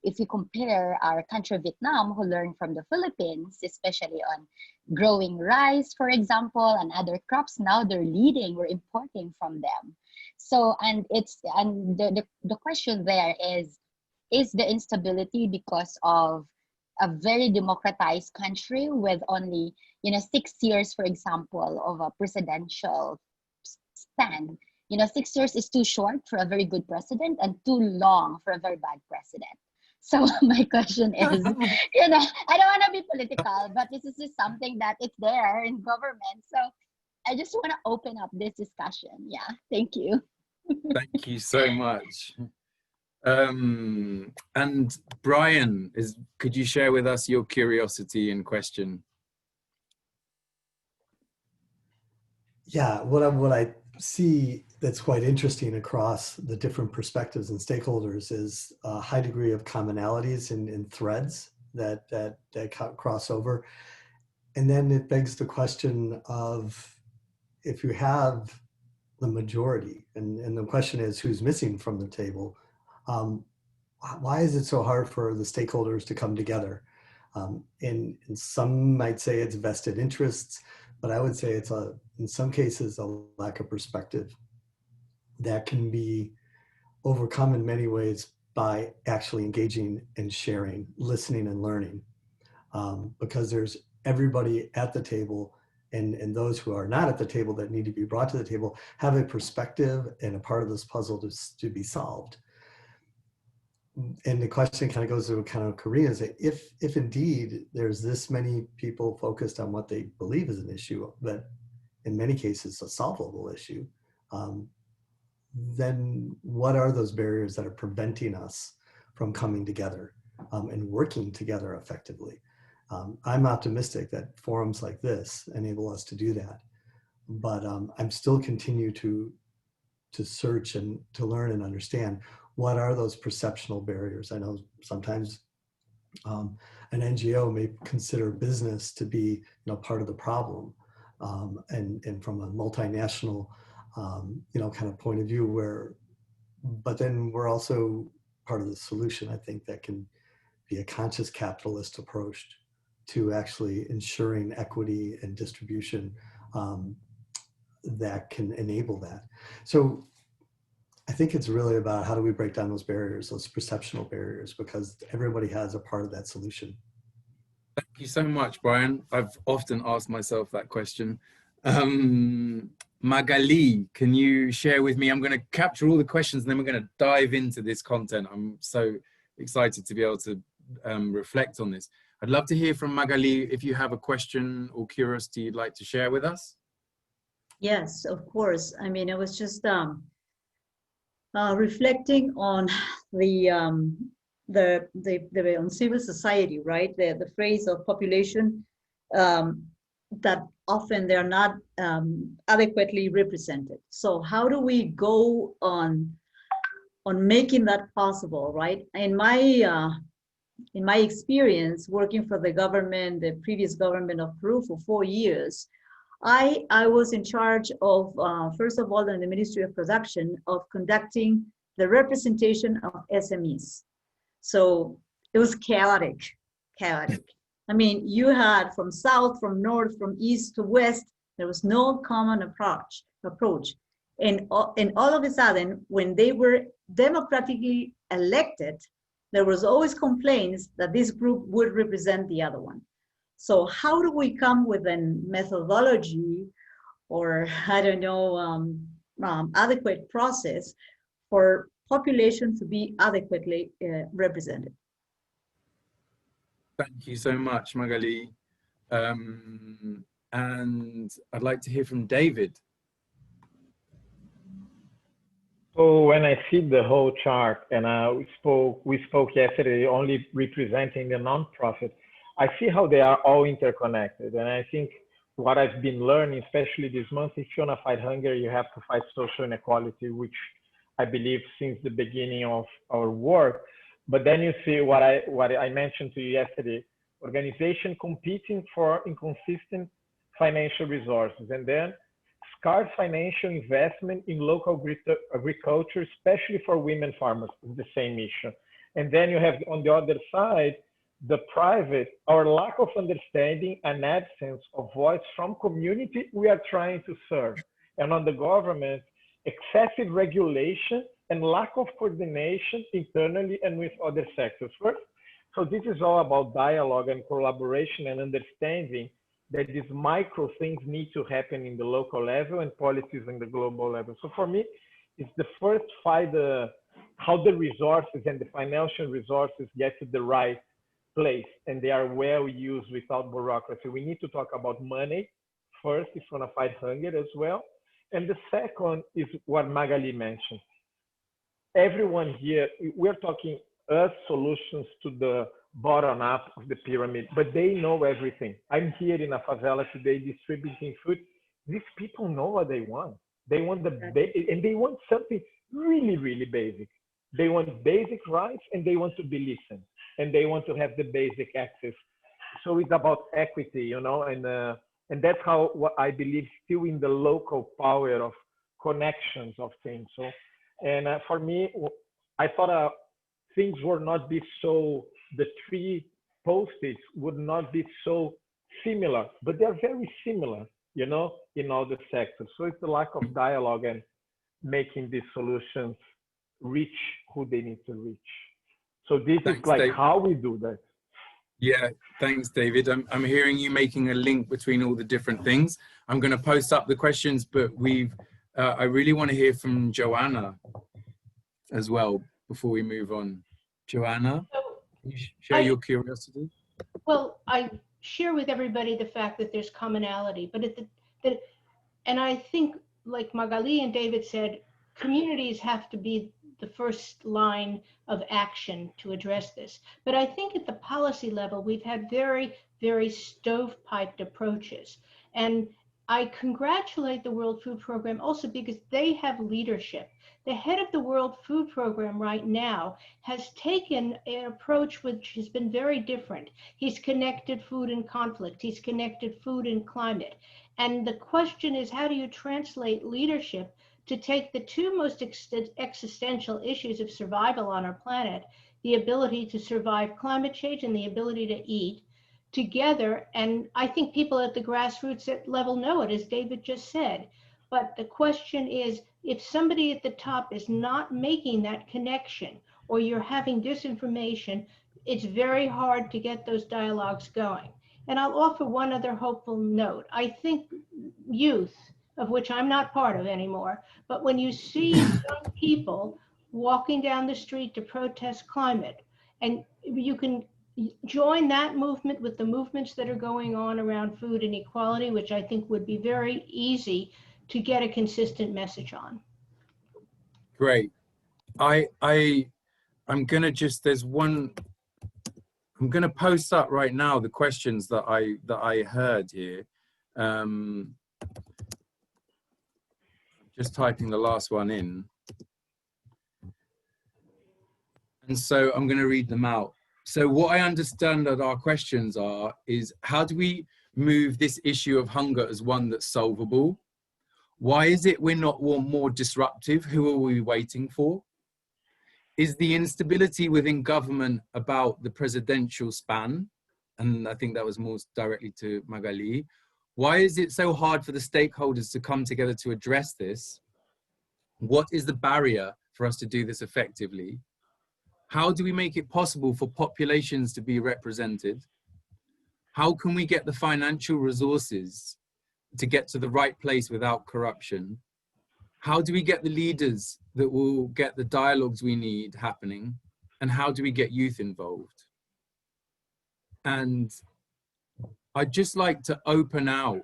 If you compare our country, Vietnam, who learned from the Philippines, especially on growing rice, for example, and other crops, now they're leading, we're importing from them. So, and the question there is the instability because of a very democratized country with only, 6 years, for example, of a presidential stand? 6 years is too short for a very good president and too long for a very bad president. So my question is, I don't want to be political, but this is just something that it's there in government. So I just want to open up this discussion. Yeah, thank you. Thank you so much. And Brian, could you share with us your curiosity and question? Yeah, what I see that's quite interesting across the different perspectives and stakeholders is a high degree of commonalities and threads that cross over. And then it begs the question of, if you have the majority, and the question is who's missing from the table, why is it so hard for the stakeholders to come together? And some might say it's vested interests, but I would say it's in some cases a lack of perspective that can be overcome in many ways by actually engaging and sharing, listening and learning, because there's everybody at the table, and those who are not at the table that need to be brought to the table have a perspective and a part of this puzzle to be solved. And the question kind of goes to kind of Korea, is if indeed there's this many people focused on what they believe is an issue, but in many cases a solvable issue, then what are those barriers that are preventing us from coming together and working together effectively? I'm optimistic that forums like this enable us to do that, but I'm still continue to search and to learn and understand what are those perceptual barriers. I know sometimes an NGO may consider business to be part of the problem, and from a multinational kind of point of view, but then we're also part of the solution. I think that can be a conscious capitalist approach to actually ensuring equity and distribution that can enable that. So I think it's really about how do we break down those barriers, those perceptual barriers, because everybody has a part of that solution. Thank you so much, Brian. I've often asked myself that question. Magali, can you share with me? I'm going to capture all the questions and then we're going to dive into this content. I'm so excited to be able to reflect on this. I'd love to hear from Magali if you have a question or curiosity you'd like to share with us. Yes, of course. I mean, I was just reflecting on on civil society, right? The phrase of population that often they're not adequately represented. So how do we go on making that possible, right? In my experience working for the government, the previous government of Peru for 4 years, I was in charge of, first of all, in the Ministry of Production, of conducting the representation of SMEs. So it was chaotic. I mean, you had from south, from north, from east to west, there was no common approach. And all of a sudden, when they were democratically elected, there was always complaints that this group would represent the other one. So how do we come with a methodology or, I don't know, adequate process for population to be adequately represented? Thank you so much, Magali. And I'd like to hear from David. So when I see the whole chart, and we spoke yesterday only representing the nonprofit, I see how they are all interconnected. And I think what I've been learning, especially this month, if you want to fight hunger, you have to fight social inequality, which I believe since the beginning of our work. But then you see what I mentioned to you yesterday, organization competing for inconsistent financial resources, and then scarce financial investment in local agriculture, especially for women farmers, is the same issue. And then you have on the other side, the private, our lack of understanding and absence of voice from community we are trying to serve. And on the government, excessive regulation and lack of coordination internally and with other sectors. First, so this is all about dialogue and collaboration and understanding that these micro things need to happen in the local level and policies in the global level. So for me, it's the first fight, how the resources and the financial resources get to the right place and they are well used without bureaucracy. We need to talk about money first if you want to fight hunger as well. And the second is what Magali mentioned. Everyone here, we're talking us solutions to the bottom up of the pyramid, but they know everything. I'm here in a favela today distributing food. These people know what they want. They want and they want something really, really basic. They want basic rights and they want to be listened and they want to have the basic access. So it's about equity, you know, and that's how what I believe still in the local power of connections of things. So, and for me, I thought things would not be so, the three post-its would not be so similar, but they're very similar, you know, in all the sectors. So it's the lack of dialogue and making these solutions reach who they need to reach. So this is like David. How we do that. Yeah, thanks, David. I'm hearing you making a link between all the different things. I'm going to post up the questions, but I really want to hear from Joanna as well before we move on. Joanna, can you share your curiosity? Well, I share with everybody the fact that there's commonality, but and I think, like Magali and David said, communities have to be the first line of action to address this. But I think at the policy level, we've had very, very stovepiped approaches. And I congratulate the World Food Program also because they have leadership. The head of the World Food Program right now has taken an approach which has been very different. He's connected food and conflict. He's connected food and climate. And the question is, how do you translate leadership to take the two most existential issues of survival on our planet, the ability to survive climate change and the ability to eat, together? And I think people at the grassroots level know it, as David just said. But the question is, if somebody at the top is not making that connection, or you're having disinformation, it's very hard to get those dialogues going. And I'll offer one other hopeful note. I think youth, of which I'm not part of anymore, but when you see young people walking down the street to protest climate, and you can join that movement with the movements that are going on around food inequality, which I think would be very easy to get a consistent message on. Great. I'm gonna just, I'm gonna post up right now the questions that I heard here. Just typing the last one in. And so I'm gonna read them out. So what I understand that our questions are is, how do we move this issue of hunger as one that's solvable? Why is it we're not more disruptive? Who are we waiting for? Is the instability within government about the presidential span? And I think that was more directly to Magali. Why is it so hard for the stakeholders to come together to address this? What is the barrier for us to do this effectively? How do we make it possible for populations to be represented? How can we get the financial resources to get to the right place without corruption? How do we get the leaders that will get the dialogues we need happening? And how do we get youth involved? And I'd just like to open out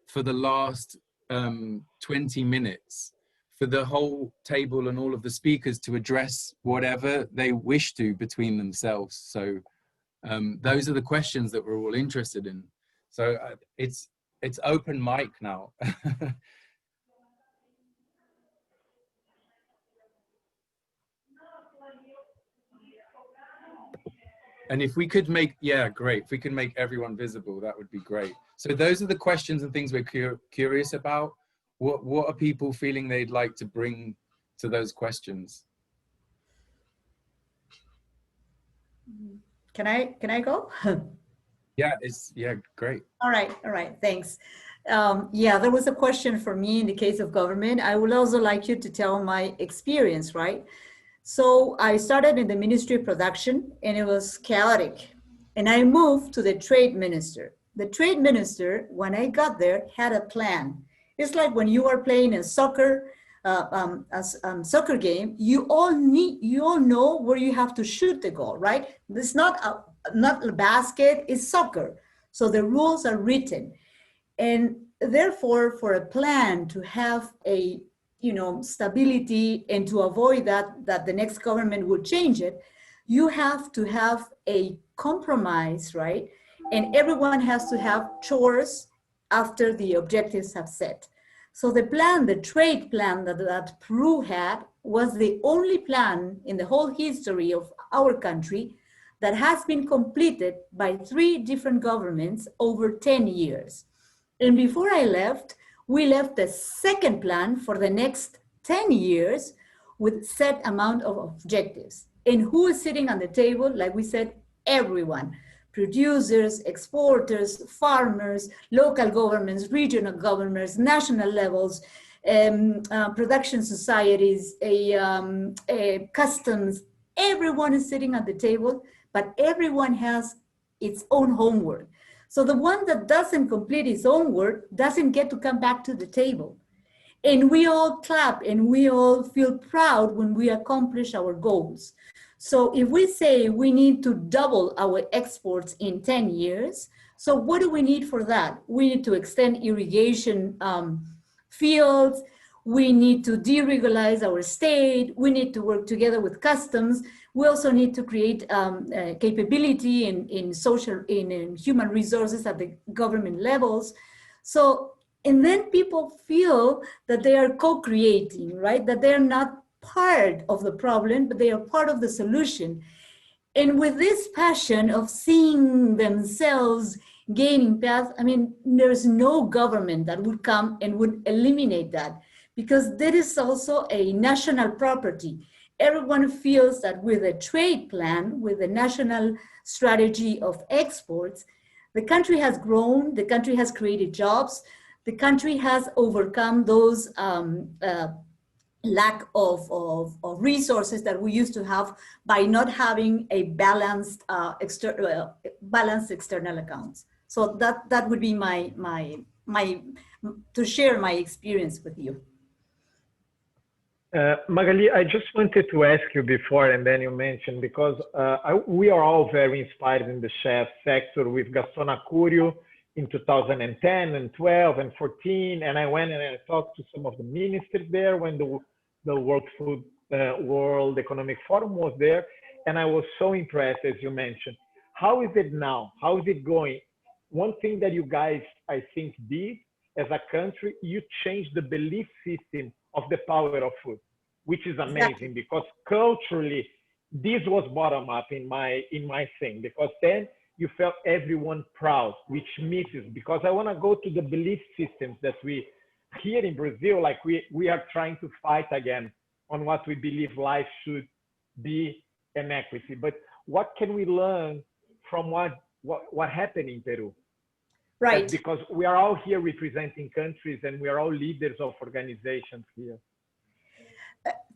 for the last 20 minutes for the whole table and all of the speakers to address whatever they wish to between themselves. So those are the questions that we're all interested in. So it's open mic now. And if we could make, yeah, great. If we could make everyone visible, that would be great. So those are the questions and things we're curious about. What are people feeling they'd like to bring to those questions? Can I go? Yeah, great. All right, thanks. Yeah, there was a question for me in the case of government. I would also like you to tell my experience, right? So I started in the Ministry of Production and it was chaotic. And I moved to the trade minister. The trade minister, when I got there, had a plan. It's like when you are playing a soccer game, you all know where you have to shoot the goal, right? It's not a basket, it's soccer. So the rules are written. And therefore, for a plan to have a stability and to avoid that the next government would change it, you have to have a compromise, right? And everyone has to have chores after the objectives have set. So the plan, the trade plan that Peru had, was the only plan in the whole history of our country that has been completed by 3 different governments over 10 years. And before I left, we left the second plan for the next 10 years with set amount of objectives. And who is sitting on the table? Like we said, everyone. Producers, exporters, farmers, local governments, regional governments, national levels, production societies, customs. Everyone is sitting at the table, but everyone has its own homework. So the one that doesn't complete his own work doesn't get to come back to the table. And we all clap and we all feel proud when we accomplish our goals. So if we say we need to double our exports in 10 years, so what do we need for that? We need to extend irrigation fields. We need to deregularize our state. We need to work together with customs. We also need to create capability in human resources at the government levels. So, and then people feel that they are co-creating, right? That they're not part of the problem, but they are part of the solution. And with this passion of seeing themselves gaining path, I mean, there's no government that would come and would eliminate that, because that is also a national property. Everyone feels that with a trade plan, with a national strategy of exports, the country has grown, the country has created jobs, the country has overcome those lack of resources that we used to have by not having a balanced balanced external accounts. So that would be my to share my experience with you. Magali, I just wanted to ask you before, and then you mentioned, because we are all very inspired in the chef sector with Gaston Acurio in 2010 and 12 and 14. And I went and I talked to some of the ministers there when the World Economic Forum was there. And I was so impressed, as you mentioned. How is it now? How is it going? One thing that you guys, I think, did as a country, you changed the belief system of the power of food, which is amazing, because culturally, this was bottom up in my thing, because then you felt everyone proud, which misses, because I want to go to the belief systems that we here in Brazil, like we are trying to fight again on what we believe life should be and equity. But what can we learn from what happened in Peru? Right. Because we are all here representing countries and we are all leaders of organizations here.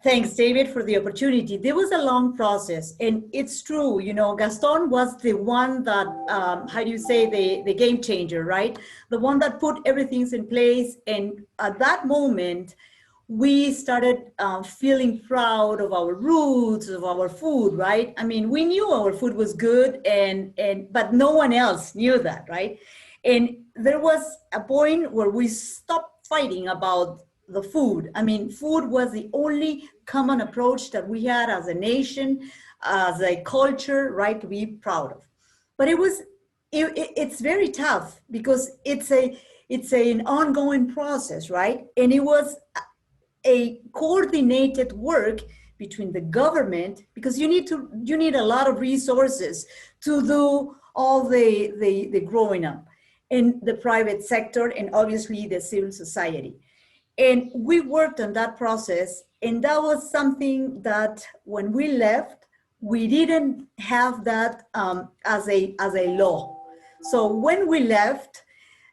Thanks, David, for the opportunity. There was a long process, and it's true, you know, Gaston was the one that, how do you say, the game changer, right? The one that put everything in place. And at that moment, we started feeling proud of our roots, of our food, right? I mean, we knew our food was good, but no one else knew that, right? And there was a point where we stopped fighting about the food. I mean, food was the only common approach that we had as a nation, as a culture, right, to be proud of. But it's very tough, because it's an ongoing process, right? And it was a coordinated work between the government, because you need a lot of resources to do all the growing up, in the private sector, and obviously the civil society. And we worked on that process, and that was something that when we left, we didn't have that as a law. So when we left,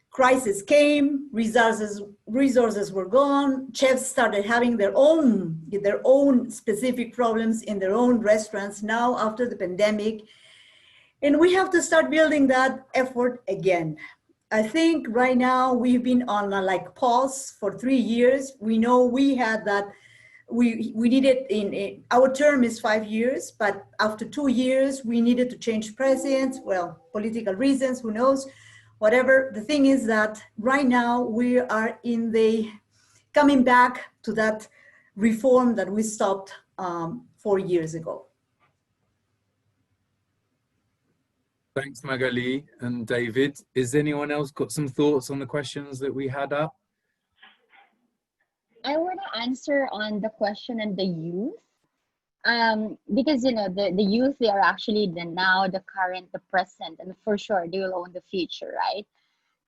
crisis came, resources were gone, chefs started having their own specific problems in their own restaurants now after the pandemic. And we have to start building that effort again. I think right now we've been on a pause for 3 years. We know we had that, we needed our term is 5 years, but after 2 years, we needed to change presidents, well, political reasons, who knows, whatever. The thing is that right now we are coming back to that reform that we stopped 4 years ago. Thanks, Magali and David. Is anyone else got some thoughts on the questions that we had up? I want to answer on the question on the youth. Because, you know, the youth, they are actually the now, the current, the present, and for sure they will own the future, right?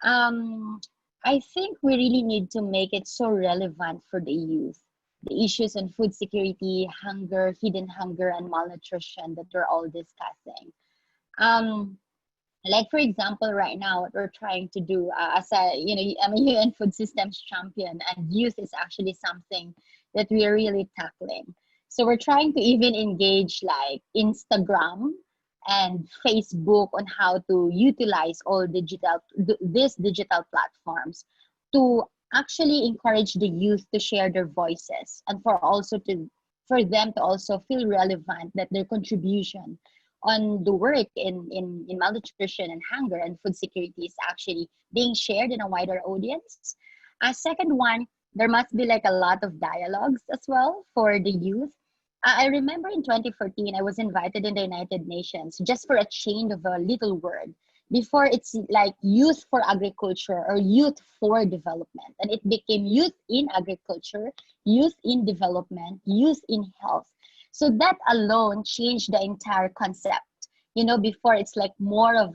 I think we really need to make it so relevant for the youth. The issues on food security, hunger, hidden hunger, and malnutrition that we're all discussing. Like, for example, right now, what we're trying to do as I'm a UN food systems champion, and youth is actually something that we are really tackling. So we're trying to even engage like Instagram and Facebook on how to utilize all these digital platforms to actually encourage the youth to share their voices, and for them to also feel relevant, that their contribution on the work in malnutrition and hunger and food security is actually being shared in a wider audience. Second one, there must be like a lot of dialogues as well for the youth. I remember in 2014, I was invited in the United Nations just for a change of a little word. Before, it's like youth for agriculture or youth for development. And it became youth in agriculture, youth in development, youth in health. So that alone changed the entire concept. You know, before it's like more of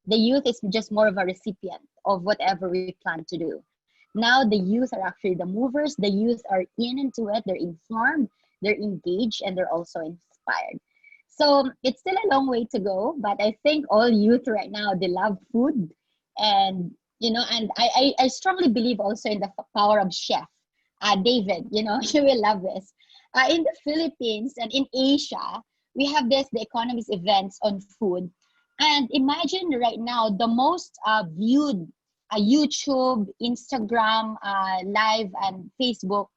the youth is just more of a recipient of whatever we plan to do. Now the youth are actually the movers. The youth are into it. They're informed, they're engaged, and they're also inspired. So it's still a long way to go, but I think all youth right now, they love food. And, you know, and I strongly believe also in the power of chef David, you know, you will love this. In the Philippines and in Asia, we have the Economist events on food. And imagine right now, the most viewed YouTube, Instagram, live, and Facebook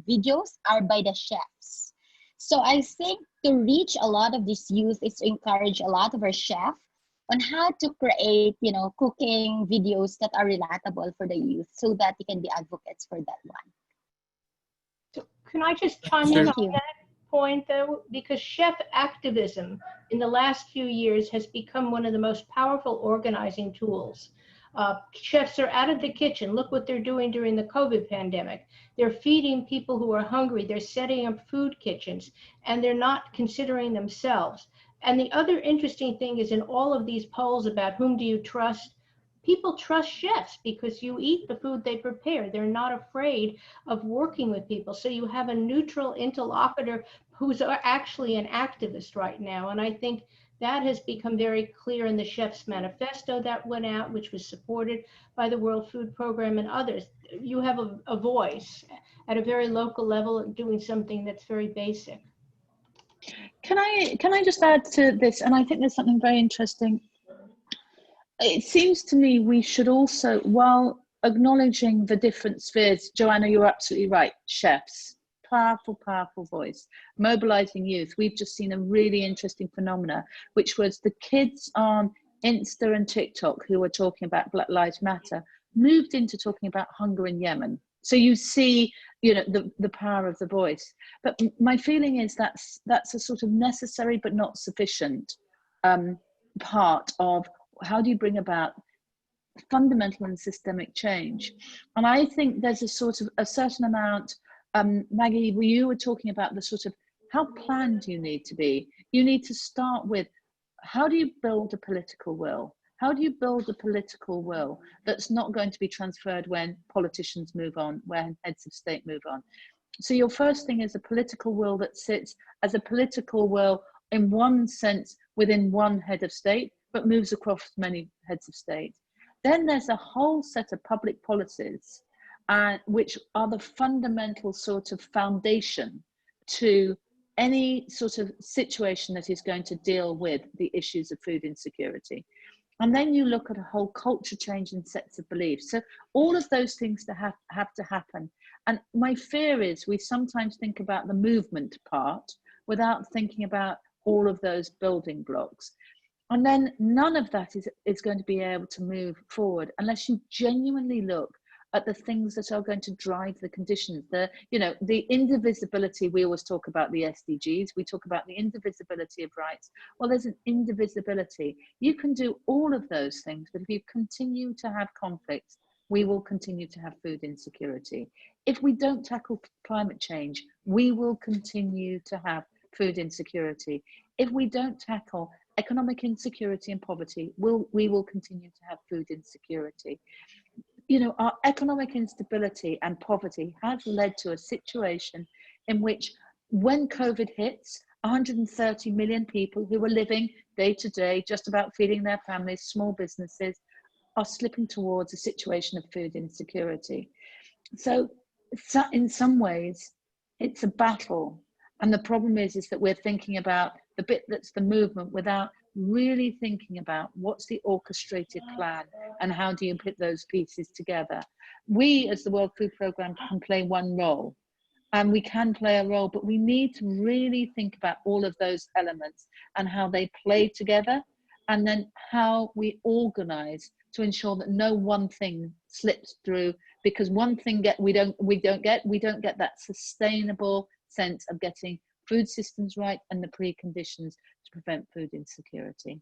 videos are by the chefs. So I think to reach a lot of this youth is to encourage a lot of our chefs on how to create, you know, cooking videos that are relatable for the youth so that they can be advocates for that one. So can I just chime in on that point though? Because chef activism in the last few years has become one of the most powerful organizing tools. Chefs are out of the kitchen. Look what they're doing during the COVID pandemic. They're feeding people who are hungry. They're setting up food kitchens, and they're not considering themselves. And the other interesting thing is in all of these polls about whom do you trust, people trust chefs because you eat the food they prepare. They're not afraid of working with people. So you have a neutral interlocutor who's actually an activist right now. And I think that has become very clear in the Chef's Manifesto that went out, which was supported by the World Food Program and others. You have a voice at a very local level doing something that's very basic. Can I just add to this? And I think there's something very interesting. It seems to me we should also, while acknowledging the different spheres, Joanna, you're absolutely right, chefs, powerful, powerful voice, mobilizing youth. We've just seen a really interesting phenomena, which was the kids on Insta and TikTok who were talking about Black Lives Matter, moved into talking about hunger in Yemen. So you see, you know, the power of the voice. But my feeling is that's a sort of necessary but not sufficient part of how do you bring about fundamental and systemic change. And I think there's a certain amount, Maggie, you were talking about the sort of how planned you need to be. You need to start with, how do you build a political will? How do you build a political will that's not going to be transferred when politicians move on, when heads of state move on? So your first thing is a political will that sits as a political will in one sense within one head of state, but moves across many heads of state. Then there's a whole set of public policies which are the fundamental sort of foundation to any sort of situation that is going to deal with the issues of food insecurity. And then you look at a whole culture change and sets of beliefs. So all of those things that have to happen. And my fear is we sometimes think about the movement part without thinking about all of those building blocks. And then none of that is going to be able to move forward unless you genuinely look at the things that are going to drive the conditions. The indivisibility, we always talk about the SDGs, we talk about the indivisibility of rights. Well, there's an indivisibility. You can do all of those things, but if you continue to have conflicts, we will continue to have food insecurity. If we don't tackle climate change, we will continue to have food insecurity. If we don't tackle economic insecurity and poverty, we will continue to have food insecurity. You know, our economic instability and poverty has led to a situation in which when COVID hits, 130 million people who were living day to day, just about feeding their families, small businesses, are slipping towards a situation of food insecurity. So in some ways, it's a battle. And the problem is that we're thinking about the bit that's the movement without really thinking about what's the orchestrated plan and how do you put those pieces together. We as the World Food Programme can play one role, and we can play a role, but we need to really think about all of those elements and how they play together, and then how we organize to ensure that no one thing slips through, because one thing we don't get that sustainable sense of getting food systems right and the preconditions to prevent food insecurity.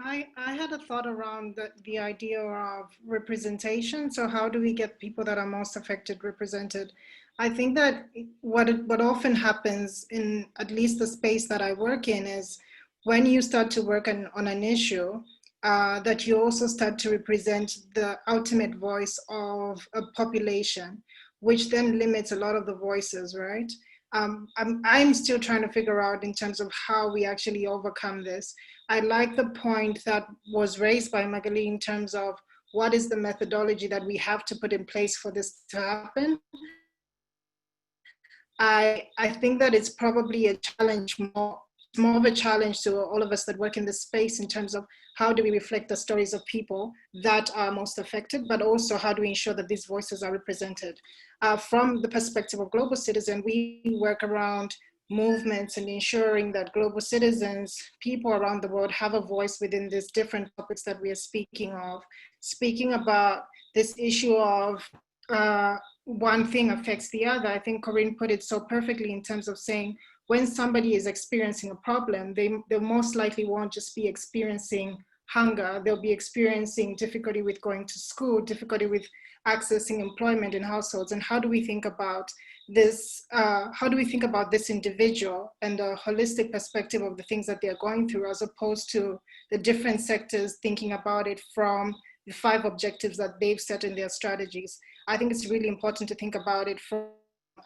I had a thought around the idea of representation. So how do we get people that are most affected represented? I think that what often happens in at least the space that I work in is when you start to work on an issue, that you also start to represent the ultimate voice of a population, which then limits a lot of the voices, right? I'm still trying to figure out in terms of how we actually overcome this. I like the point that was raised by Magali in terms of what is the methodology that we have to put in place for this to happen. I think that it's probably a challenge, more of a challenge to all of us that work in this space in terms of how do we reflect the stories of people that are most affected, but also how do we ensure that these voices are represented. From the perspective of Global Citizen, we work around movements and ensuring that global citizens, people around the world, have a voice within these different topics that we are speaking of. Speaking about this issue of one thing affects the other, I think Corinne put it so perfectly in terms of saying, when somebody is experiencing a problem, they most likely won't just be experiencing hunger, they'll be experiencing difficulty with going to school, difficulty with accessing employment in households. And how do we think about this, how do we think about this individual and a holistic perspective of the things that they're going through, as opposed to the different sectors thinking about it from the 5 objectives that they've set in their strategies. I think it's really important to think about it from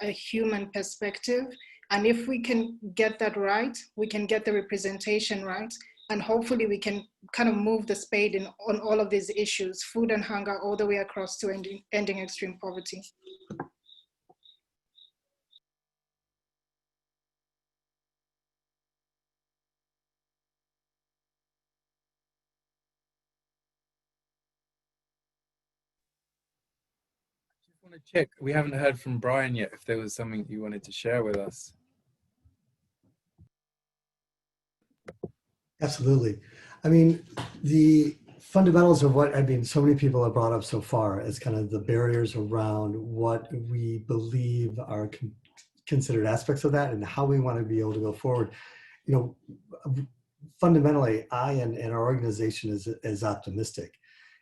a human perspective. And if we can get that right, we can get the representation right, and hopefully we can kind of move the spade on all of these issues, food and hunger, all the way across to ending extreme poverty. I just want to check, we haven't heard from Brian yet, if there was something you wanted to share with us. Absolutely. I mean, the fundamentals of what, I mean, so many people have brought up so far as kind of the barriers around what we believe are considered aspects of that and how we want to be able to go forward. You know, fundamentally, I and our organization is optimistic,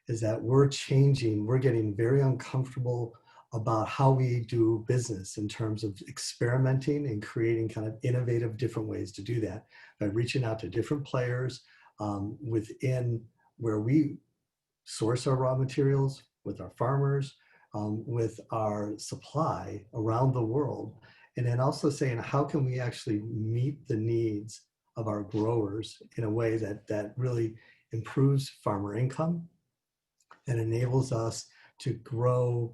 is that we're changing, we're getting very uncomfortable about how we do business in terms of experimenting and creating kind of innovative different ways to do that by reaching out to different players within where we source our raw materials, with our farmers, with our supply around the world. And then also saying, how can we actually meet the needs of our growers in a way that really improves farmer income and enables us to grow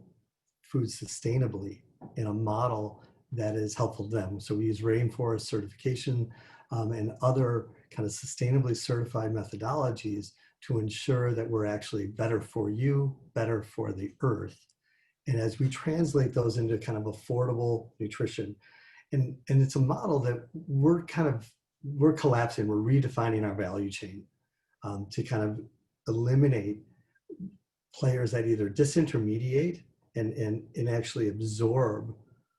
food sustainably in a model that is helpful to them. So we use rainforest certification and other kind of sustainably certified methodologies to ensure that we're actually better for you, better for the earth. And as we translate those into kind of affordable nutrition, and it's a model that we're collapsing, we're redefining our value chain to kind of eliminate players that either disintermediate and actually absorb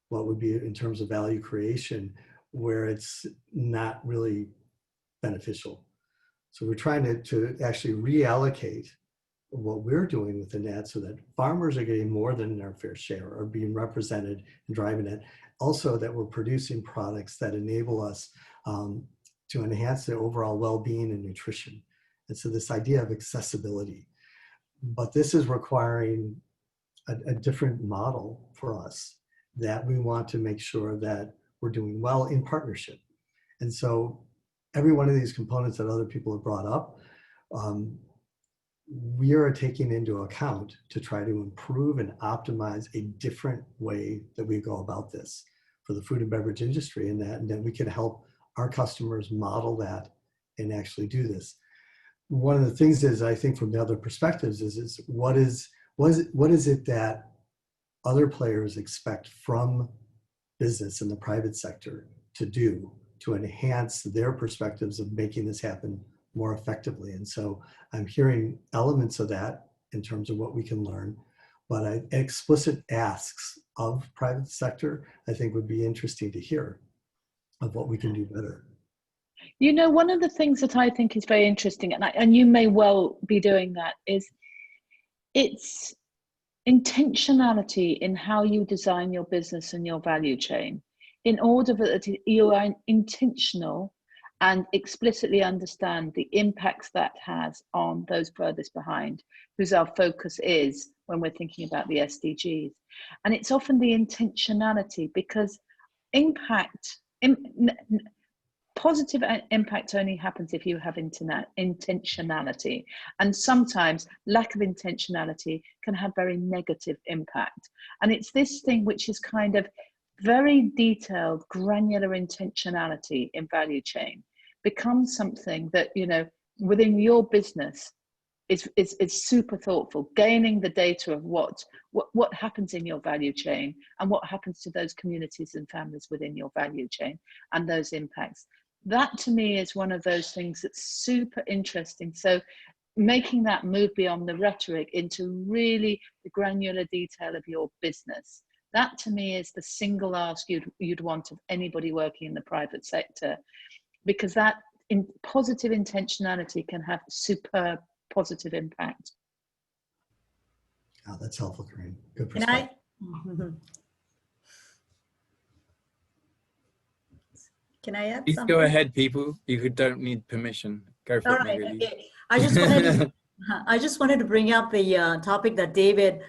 what would be in terms of value creation where it's not really beneficial. So we're trying to actually reallocate what we're doing within that so that farmers are getting more than their fair share, are being represented and driving it. Also that we're producing products that enable us to enhance the overall well-being and nutrition. And so this idea of accessibility, but this is requiring a different model for us that we want to make sure that we're doing well in partnership. And so every one of these components that other people have brought up, we are taking into account to try to improve and optimize a different way that we go about this for the food and beverage industry, and that we can help our customers model that and actually do this. One of the things is, I think from the other perspectives is what is it that other players expect from business in the private sector to do to enhance their perspectives of making this happen more effectively? And so I'm hearing elements of that in terms of what we can learn, but explicit asks of private sector, I think would be interesting to hear of what we can do better. You know, one of the things that I think is very interesting, and you may well be doing that, is it's intentionality in how you design your business and your value chain, in order that you are intentional and explicitly understand the impacts that has on those furthest behind, whose our focus is when we're thinking about the SDGs. And it's often the intentionality, because positive impact only happens if you have intentionality. And sometimes lack of intentionality can have very negative impact. And it's this thing which is kind of very detailed, granular intentionality in value chain becomes something that, you know, within your business it's super thoughtful, gaining the data of what happens in your value chain and what happens to those communities and families within your value chain and those impacts. That to me is one of those things that's super interesting. So making that move beyond the rhetoric into really the granular detail of your business, that to me is the single ask you'd want of anybody working in the private sector, because that in positive intentionality can have superb positive impact. Oh, that's helpful, Corinne. Good Can perspective. Can I add Please something? go ahead, people. You don't need permission. Go for All it, right. Magali. Okay. I just wanted to bring up the topic that David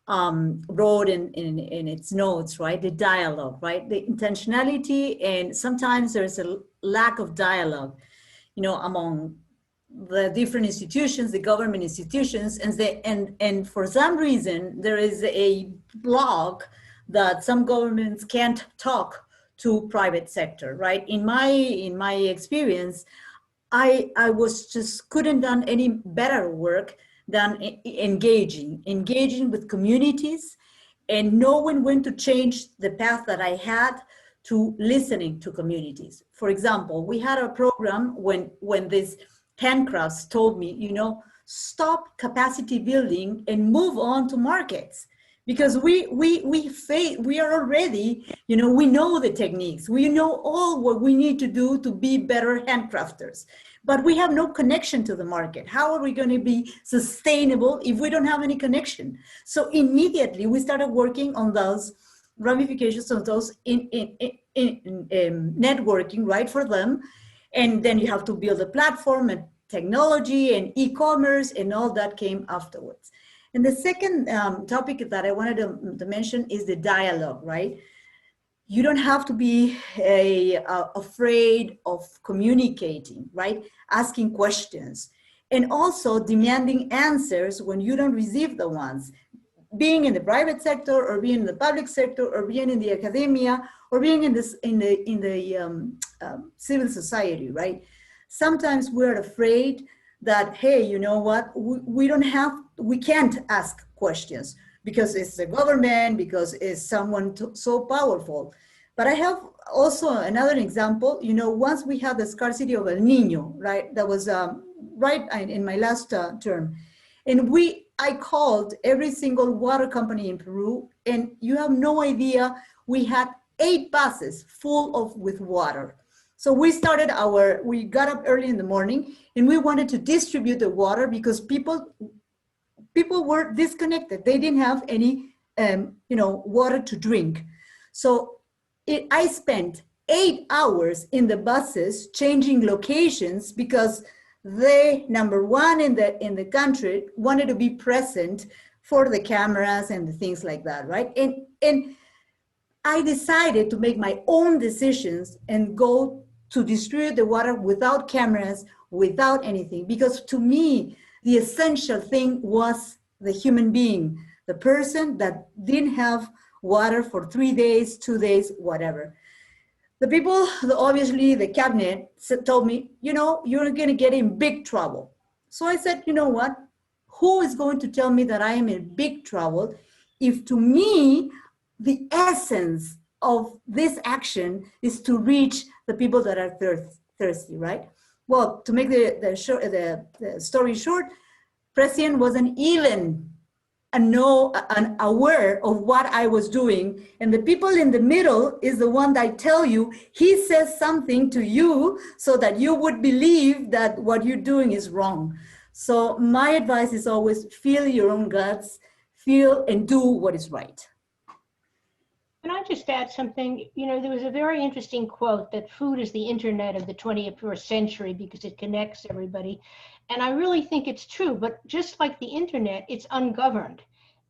wrote in its notes, right? The dialogue, right? The intentionality, and sometimes there's a lack of dialogue, you know, among the different institutions, the government institutions, and for some reason there is a block that some governments can't talk to private sector, right? In my experience, I was just couldn't done any better work than engaging with communities and knowing when to change the path that I had to listening to communities. For example, we had a program when this handcrafts told me, you know, stop capacity building and move on to markets, because we are already, you know, we know the techniques, we know all what we need to do to be better handcrafters, but we have no connection to the market. How are we going to be sustainable if we don't have any connection? So immediately we started working on those ramifications of those in networking, right, for them. And then you have to build a platform and technology and e-commerce, and all that came afterwards. And the second topic that I wanted to mention is the dialogue, right? You don't have to be afraid of communicating, right? Asking questions, and also demanding answers when you don't receive the ones. Being in the private sector, or being in the public sector, or being in the academia, or being in the civil society, right? Sometimes we're afraid that, hey, you know what, we can't ask questions because it's the government, because it's someone so powerful. But I have also another example. You know, once we had the scarcity of El Nino, right? That was right in my last term. And I called every single water company in Peru, and you have no idea, we had 8 buses full with water. So we got up early in the morning, and we wanted to distribute the water because people were disconnected. They didn't have any, water to drink. So I spent 8 hours in the buses changing locations because they, number one in the country, wanted to be present for the cameras and the things like that, right? And I decided to make my own decisions and go to distribute the water without cameras, without anything, because to me, the essential thing was the human being, the person that didn't have water for 3 days, 2 days, whatever. The people, obviously the cabinet told me, you know, you're gonna get in big trouble. So I said, you know what? Who is going to tell me that I am in big trouble if to me, the essence of this action is to reach the people that are thirsty, right? Well, to make the story short, President wasn't even aware of what I was doing. And the people in the middle is the one that tell you, he says something to you so that you would believe that what you're doing is wrong. So my advice is always feel your own guts, feel and do what is right. Can I just add something? You know, there was a very interesting quote that food is the internet of the 21st century because it connects everybody. And I really think it's true, but just like the internet, it's ungoverned.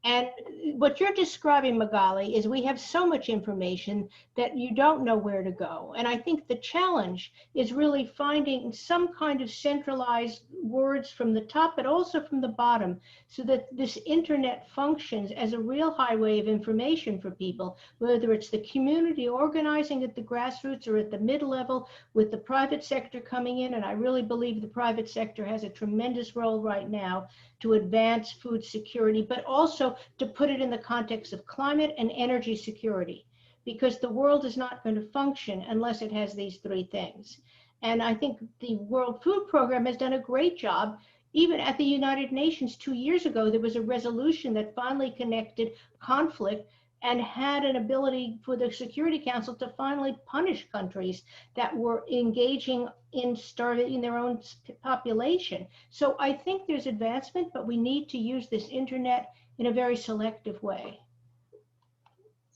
And what you're describing, Magali, is we have so much information that you don't know where to go. And I think the challenge is really finding some kind of centralized words from the top, but also from the bottom, so that this internet functions as a real highway of information for people, whether it's the community organizing at the grassroots or at the mid-level, with the private sector coming in. And I really believe the private sector has a tremendous role right now to advance food security, but also to put it in the context of climate and energy security, because the world is not going to function unless it has these three things. And I think the World Food Program has done a great job. Even at the United Nations 2 years ago, there was a resolution that finally connected conflict and had an ability for the Security Council to finally punish countries that were engaging in starving their own population. So I think there's advancement, but we need to use this internet in a very selective way.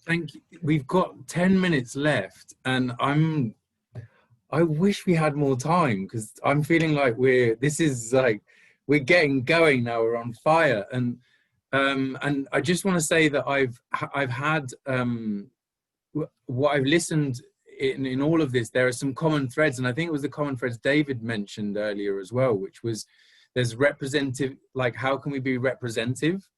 Thank you. We've got 10 minutes left, and I wish we had more time, because I'm feeling like we're getting going now. We're on fire. And I just want to say that I've had what I've listened in all of this. There are some common threads, and I think it was the common threads David mentioned earlier as well, which was there's representative, like how can we be representative?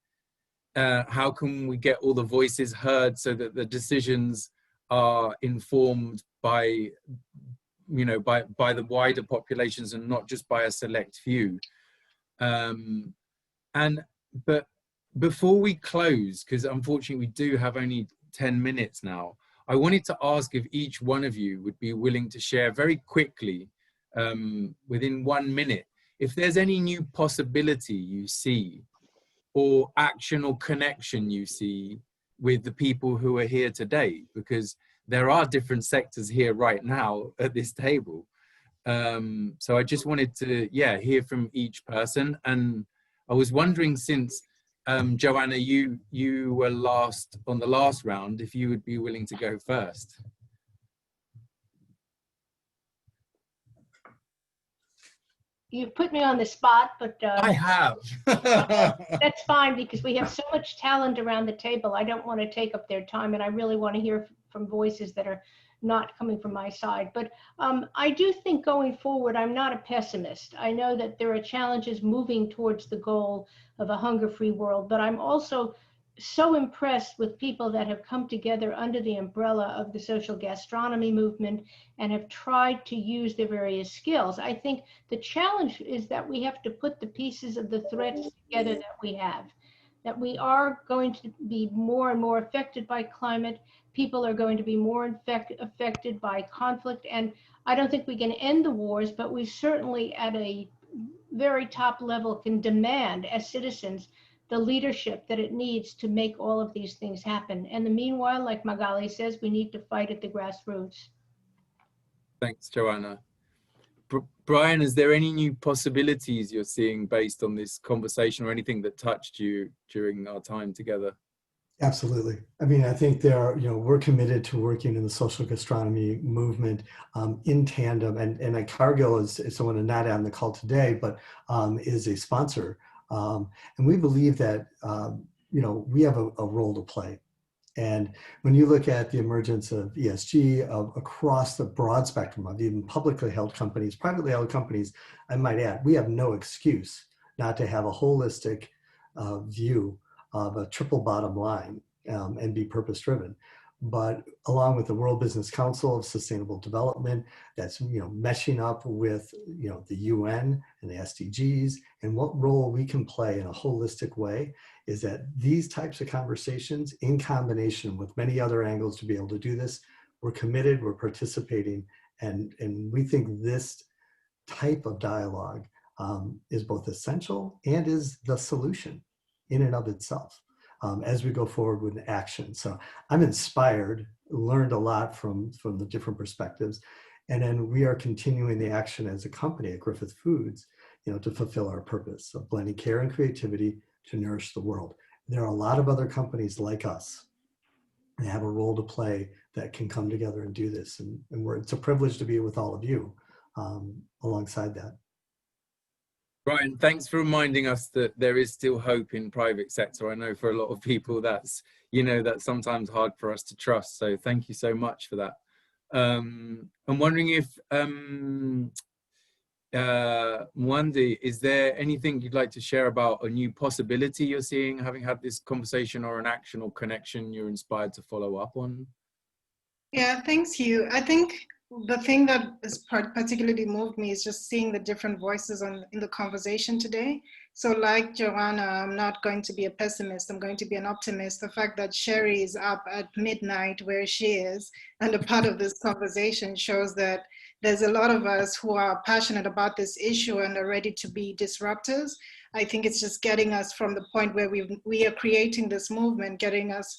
How can we get all the voices heard so that the decisions are informed by, you know, by the wider populations and not just by a select few? But before we close, because unfortunately we do have only 10 minutes now, I wanted to ask if each one of you would be willing to share very quickly, within 1 minute, if there's any new possibility you see, or action or connection you see with the people who are here today, because there are different sectors here right now at this table. So I just wanted to, hear from each person. And I was wondering, since Joanna, you were last on the last round, if you would be willing to go first. You've put me on the spot, but I have. that's fine, because we have so much talent around the table. I don't want to take up their time, and I really want to hear from voices that are not coming from my side. But I do think going forward, I'm not a pessimist. I know that there are challenges moving towards the goal of a hunger-free world, but I'm also so impressed with people that have come together under the umbrella of the social gastronomy movement and have tried to use their various skills. I think the challenge is that we have to put the pieces of the threads together that we have, that we are going to be more and more affected by climate. People are going to be more affected by conflict. And I don't think we can end the wars, but we certainly at a very top level can demand as citizens the leadership that it needs to make all of these things happen. And the meanwhile, like Magali says, we need to fight at the grassroots. Thanks, Joanna. Brian, is there any new possibilities you're seeing based on this conversation, or anything that touched you during our time together? Absolutely. I mean, I think there are, we're committed to working in the social gastronomy movement in tandem. And Cargill is someone not on the call today, but is a sponsor. And we believe that, we have a role to play. And when you look at the emergence of ESG across the broad spectrum of even publicly held companies, privately held companies, I might add, we have no excuse not to have a holistic view of a triple bottom line and be purpose driven. But along with the World Business Council of Sustainable Development, that's meshing up with the UN and the SDGs, and what role we can play in a holistic way, is that these types of conversations, in combination with many other angles to be able to do this, we're committed, we're participating, and we think this type of dialogue is both essential and is the solution in and of itself. As we go forward with action. So I'm inspired, learned a lot from the different perspectives. And then we are continuing the action as a company at Griffith Foods, to fulfill our purpose of blending care and creativity to nourish the world. There are a lot of other companies like us that have a role to play that can come together and do this. And it's a privilege to be with all of you alongside that. Brian, thanks for reminding us that there is still hope in private sector. I know for a lot of people that's, you know, that's sometimes hard for us to trust. So thank you so much for that. I'm wondering if, Mwandi, is there anything you'd like to share about a new possibility you're seeing, having had this conversation, or an action or connection you're inspired to follow up on? Yeah, thanks, Hugh. I think the thing that has particularly moved me is just seeing the different voices in the conversation today. So like Joanna, I'm not going to be a pessimist, I'm going to be an optimist. The fact that Sherry is up at midnight where she is and a part of this conversation shows that there's a lot of us who are passionate about this issue and are ready to be disruptors. I think it's just getting us from the point where we are creating this movement, getting us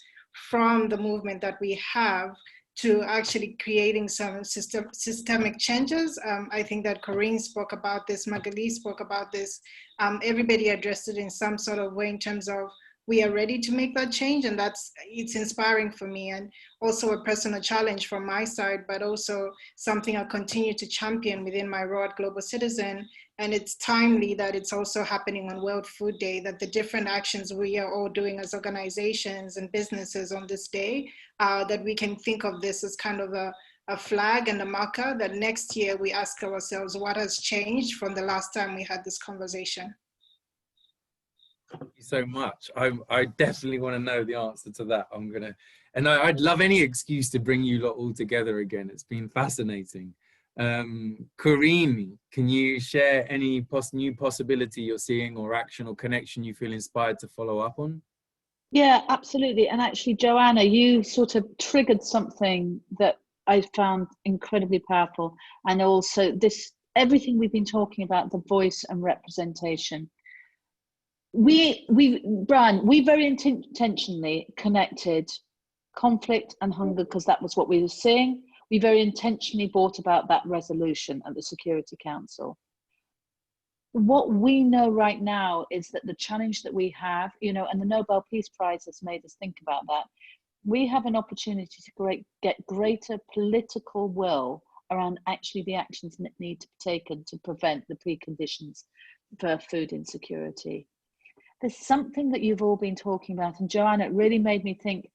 from the movement that we have to actually creating some systemic changes. I think that Corinne spoke about this, Magali spoke about this. Everybody addressed it in some sort of way in terms of we are ready to make that change, and it's inspiring for me, and also a personal challenge from my side, but also something I continue to champion within my role at Global Citizen. And it's timely that it's also happening on World Food Day, that the different actions we are all doing as organizations and businesses on this day, that we can think of this as kind of a flag and a marker that next year we ask ourselves what has changed from the last time we had this conversation. Thank you so much. I definitely want to know the answer to that. I'd love any excuse to bring you lot all together again. It's been fascinating. Corinne, can you share any new possibility you're seeing, or action or connection you feel inspired to follow up on? Yeah, absolutely. And actually, Joanna, you sort of triggered something that I found incredibly powerful. And also everything we've been talking about, the voice and representation. Brian, we very intentionally connected conflict and hunger because that was what we were seeing. We very intentionally brought about that resolution at the Security Council. What we know right now is that the challenge that we have, you know, and the Nobel Peace Prize has made us think about that, we have an opportunity to get greater political will around actually the actions that need to be taken to prevent the preconditions for food insecurity. There's something that you've all been talking about, and Joanna, it really made me think,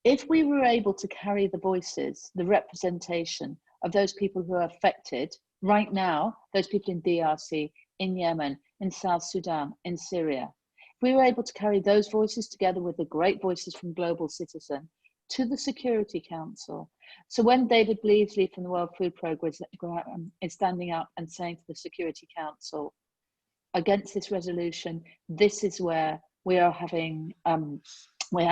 if we were able to carry the voices, the representation of those people who are affected right now, those people in DRC, in Yemen, in South Sudan, in Syria, if we were able to carry those voices together with the great voices from Global Citizen to the Security Council. So when David Beasley from the World Food Programme is standing up and saying to the Security Council, against this resolution, this is where we are having we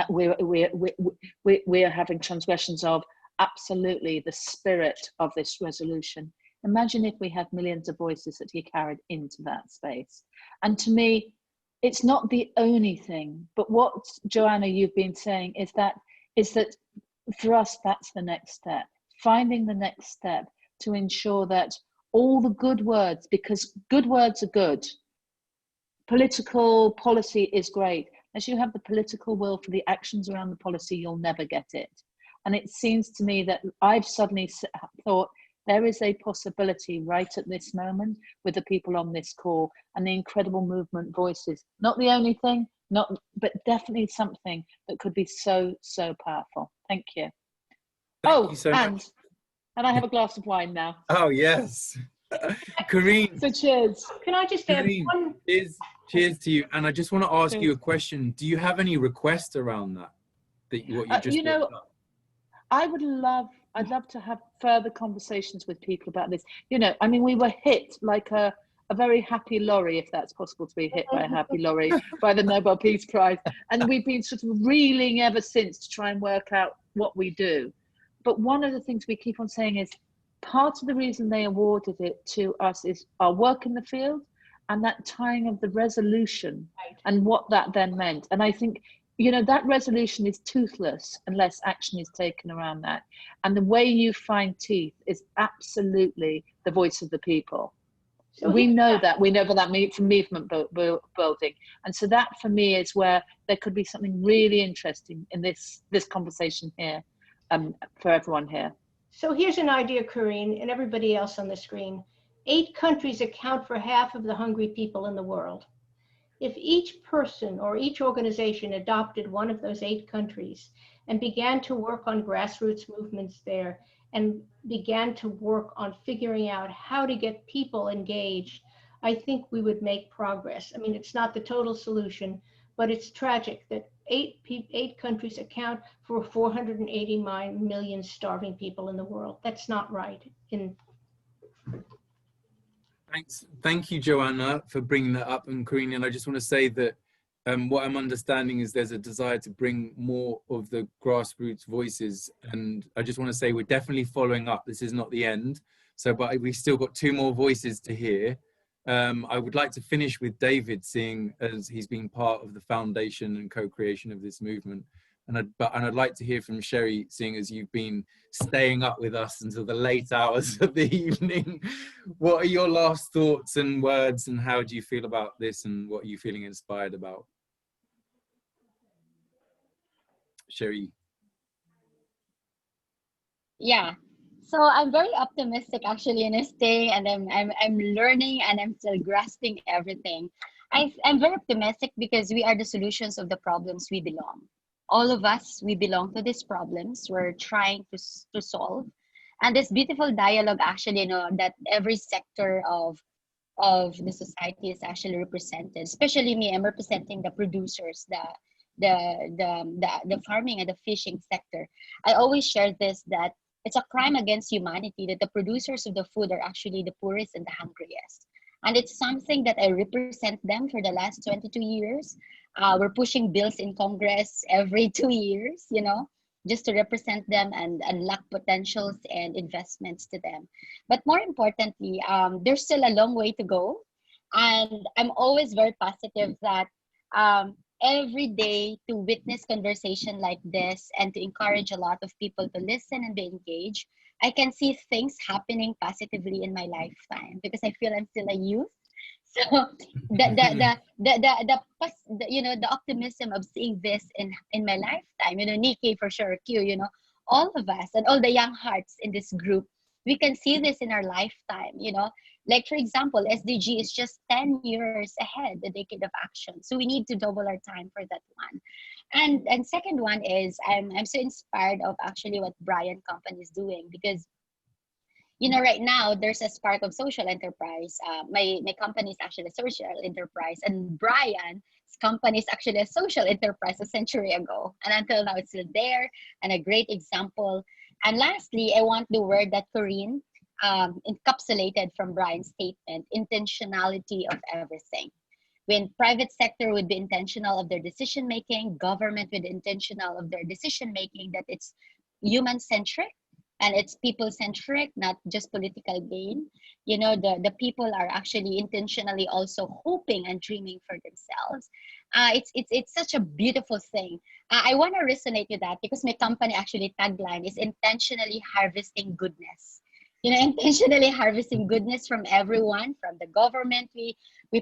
are having transgressions of absolutely the spirit of this resolution. Imagine if we had millions of voices that he carried into that space. And to me, it's not the only thing, but what Joanna you've been saying is that for us that's the next step, finding the next step to ensure that all the good words, because good words are good, political policy is great. As you have the political will for the actions around the policy, you'll never get it. And it seems to me that I've suddenly thought there is a possibility right at this moment with the people on this call and the incredible movement voices. Not the only thing, but definitely something that could be so, so powerful. Thank you. Thank you so much. And I have a glass of wine now. Oh, yes. Corinne. So cheers. Can I just add one? Cheers to you. And I just want to ask you a question. Do you have any requests around that? What you just you know, I'd love to have further conversations with people about this. You know, I mean, we were hit like a very happy lorry, if that's possible to be hit by a happy lorry, by the Nobel Peace Prize. And we've been sort of reeling ever since to try and work out what we do. But one of the things we keep on saying is part of the reason they awarded it to us is our work in the field and that tying of the resolution and what that then meant. And I think, you know, that resolution is toothless unless action is taken around that. And the way you find teeth is absolutely the voice of the people. So we know that from movement building. And so that for me is where there could be something really interesting in this conversation here for everyone here. So here's an idea, Corinne, and everybody else on the screen. 8 countries account for half of the hungry people in the world. If each person or each organization adopted one of those 8 countries and began to work on grassroots movements there and began to work on figuring out how to get people engaged, I think we would make progress. I mean, it's not the total solution, but it's tragic that 8 countries account for 489 million starving people in the world. That's not right. Thank you, Joanna, for bringing that up. And Karine, and I just want to say that what I'm understanding is there's a desire to bring more of the grassroots voices. And I just want to say we're definitely following up. This is not the end. So, but we've still got 2 more voices to hear. I would like to finish with David, seeing as he's been part of the foundation and co-creation of this movement. And I'd like to hear from Sherry, seeing as you've been staying up with us until the late hours of the evening. What are your last thoughts and words, and how do you feel about this, and what are you feeling inspired about? Sherry. Yeah. So I'm very optimistic actually in staying, and I'm learning, and I'm still grasping everything. I'm very optimistic because we are the solutions of the problems we belong. All of us, we belong to these problems we're trying to solve. And this beautiful dialogue actually, that every sector of the society is actually represented. Especially me, I'm representing the producers, the farming and the fishing sector. I always share this, that it's a crime against humanity that the producers of the food are actually the poorest and the hungriest. And it's something that I represent them for the last 22 years. We're pushing bills in Congress every 2 years, just to represent them and unlock potentials and investments to them. But more importantly, there's still a long way to go. And I'm always very positive that every day to witness conversation like this and to encourage a lot of people to listen and be engaged, I can see things happening positively in my lifetime because I feel I'm still a youth. So the optimism of seeing this in my lifetime, Nikki for sure, Q, all of us and all the young hearts in this group, we can see this in our lifetime, Like, for example, SDG is just 10 years ahead, the decade of action. So we need to double our time for that one. And second one is I'm so inspired of actually what Brian Company is doing because, right now there's a spark of social enterprise. My company is actually a social enterprise, and Brian's company is actually a social enterprise a century ago. And until now, it's still there and a great example. And lastly, I want the word that Karine encapsulated from Brian's statement, intentionality of everything. When private sector would be intentional of their decision making, government would be intentional of their decision making, that it's human centric and it's people centric, not just political gain. The people are actually intentionally also hoping and dreaming for themselves. It's such a beautiful thing. I want to resonate with that because my company actually tagline is intentionally harvesting goodness. Intentionally harvesting goodness from everyone, from the government we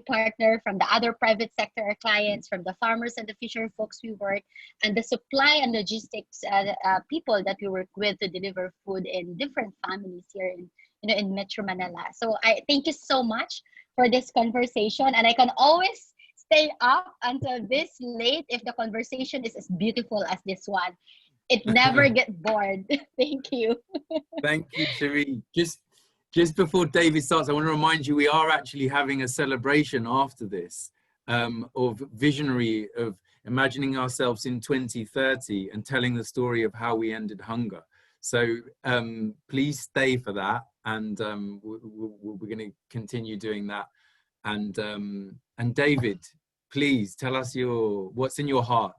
partner, from the other private sector clients, from the farmers and the fisher folks we work, and the supply and logistics people that we work with to deliver food in different families here in Metro Manila. So I thank you so much for this conversation, and I can always stay up until this late if the conversation is as beautiful as this one. It never get bored. Thank you. Thank you, Sherry. Just before David starts, I want to remind you we are actually having a celebration after this of visionary, of imagining ourselves in 2030 and telling the story of how we ended hunger. So please stay for that, and we're going to continue doing that. And David, please tell us what's in your heart.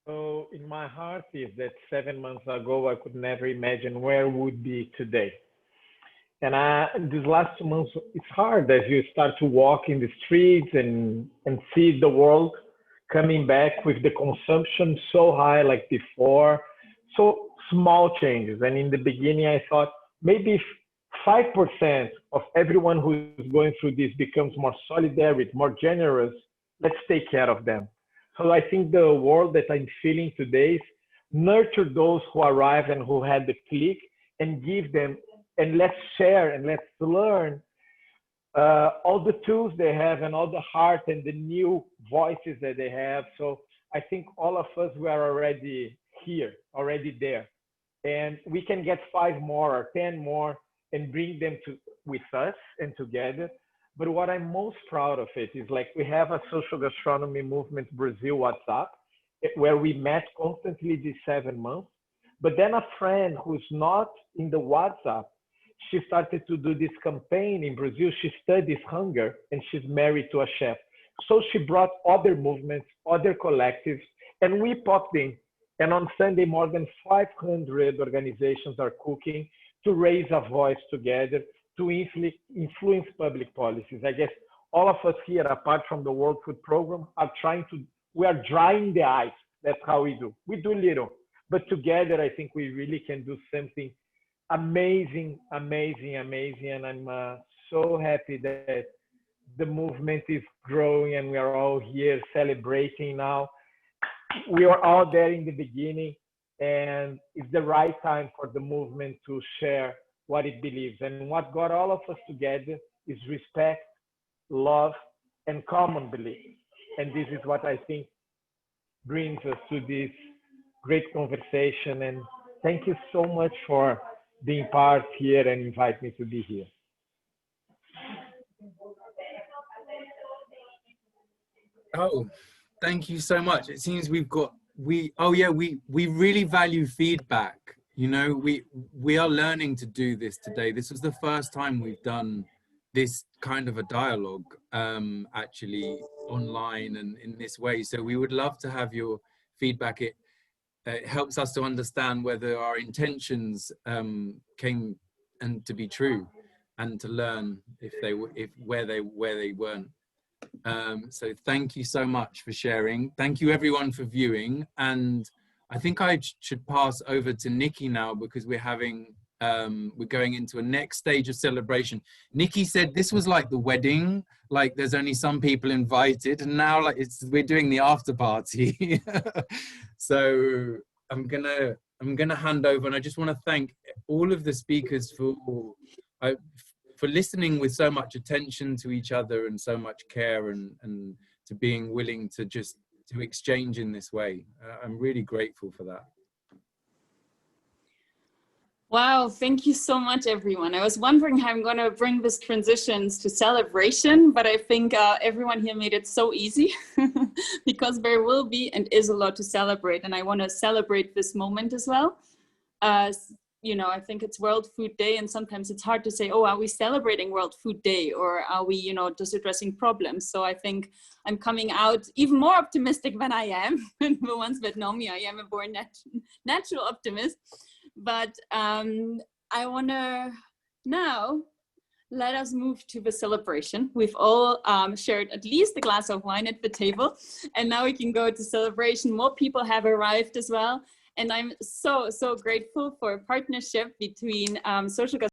So in my heart is that 7 months ago, I could never imagine where I would be today. And these last 2 months, it's hard as you start to walk in the streets and see the world coming back with the consumption so high like before. So small changes. And in the beginning, I thought maybe if 5% of everyone who is going through this becomes more solidarity, more generous, let's take care of them. So I think the world that I'm feeling today is nurture those who arrived and who had the click and give them and let's share and let's learn all the tools they have and all the heart and the new voices that they have. So I think all of us, we are already here, already there. And we can get 5 more or 10 more and bring them with us and together. But what I'm most proud of it is, like, we have a social gastronomy movement Brazil WhatsApp, where we met constantly these 7 months. But then a friend who's not in the WhatsApp, she started to do this campaign in Brazil. She studies hunger and she's married to a chef. So she brought other movements, other collectives, and we popped in. And on Sunday, more than 500 organizations are cooking to raise a voice together, to influence public policies. I guess all of us here, apart from the World Food Program, we are drying the ice. That's how we do. We do little, but together, I think we really can do something amazing, amazing, amazing. And I'm so happy that the movement is growing and we are all here celebrating now. We are all there in the beginning, and it's the right time for the movement to share what it believes. And what got all of us together is respect, love, and common belief. And this is what I think brings us to this great conversation. And thank you so much for being part here and invite me to be here. Oh, thank you so much. It seems we really value feedback. You know, we are learning to do this today. This was the first time we've done this kind of a dialogue, actually online and in this way. So we would love to have your feedback. It helps us to understand whether our intentions came and to be true, and to learn where they weren't. So thank you so much for sharing. Thank you everyone for viewing. And I think I should pass over to Nikki now, because we're going into a next stage of celebration. Nikki said this was like the wedding, like there's only some people invited, and now like we're doing the after party. So I'm gonna hand over, and I just want to thank all of the speakers for listening with so much attention to each other and so much care, and to being willing to exchange in this way. I'm really grateful for that. Wow, thank you so much, everyone. I was wondering how I'm going to bring this transitions to celebration, but I think everyone here made it so easy because there will be and is a lot to celebrate, and I want to celebrate this moment as well. You know, I think it's World Food Day, and sometimes it's hard to say, oh, are we celebrating World Food Day, or are we, you know, just addressing problems? So I think I'm coming out even more optimistic than I am. And the ones that know me, I am a born natural optimist. But I want to now let us move to the celebration. We've all shared at least a glass of wine at the table, and now we can go to celebration. More people have arrived as well. And I'm so, so grateful for a partnership between Social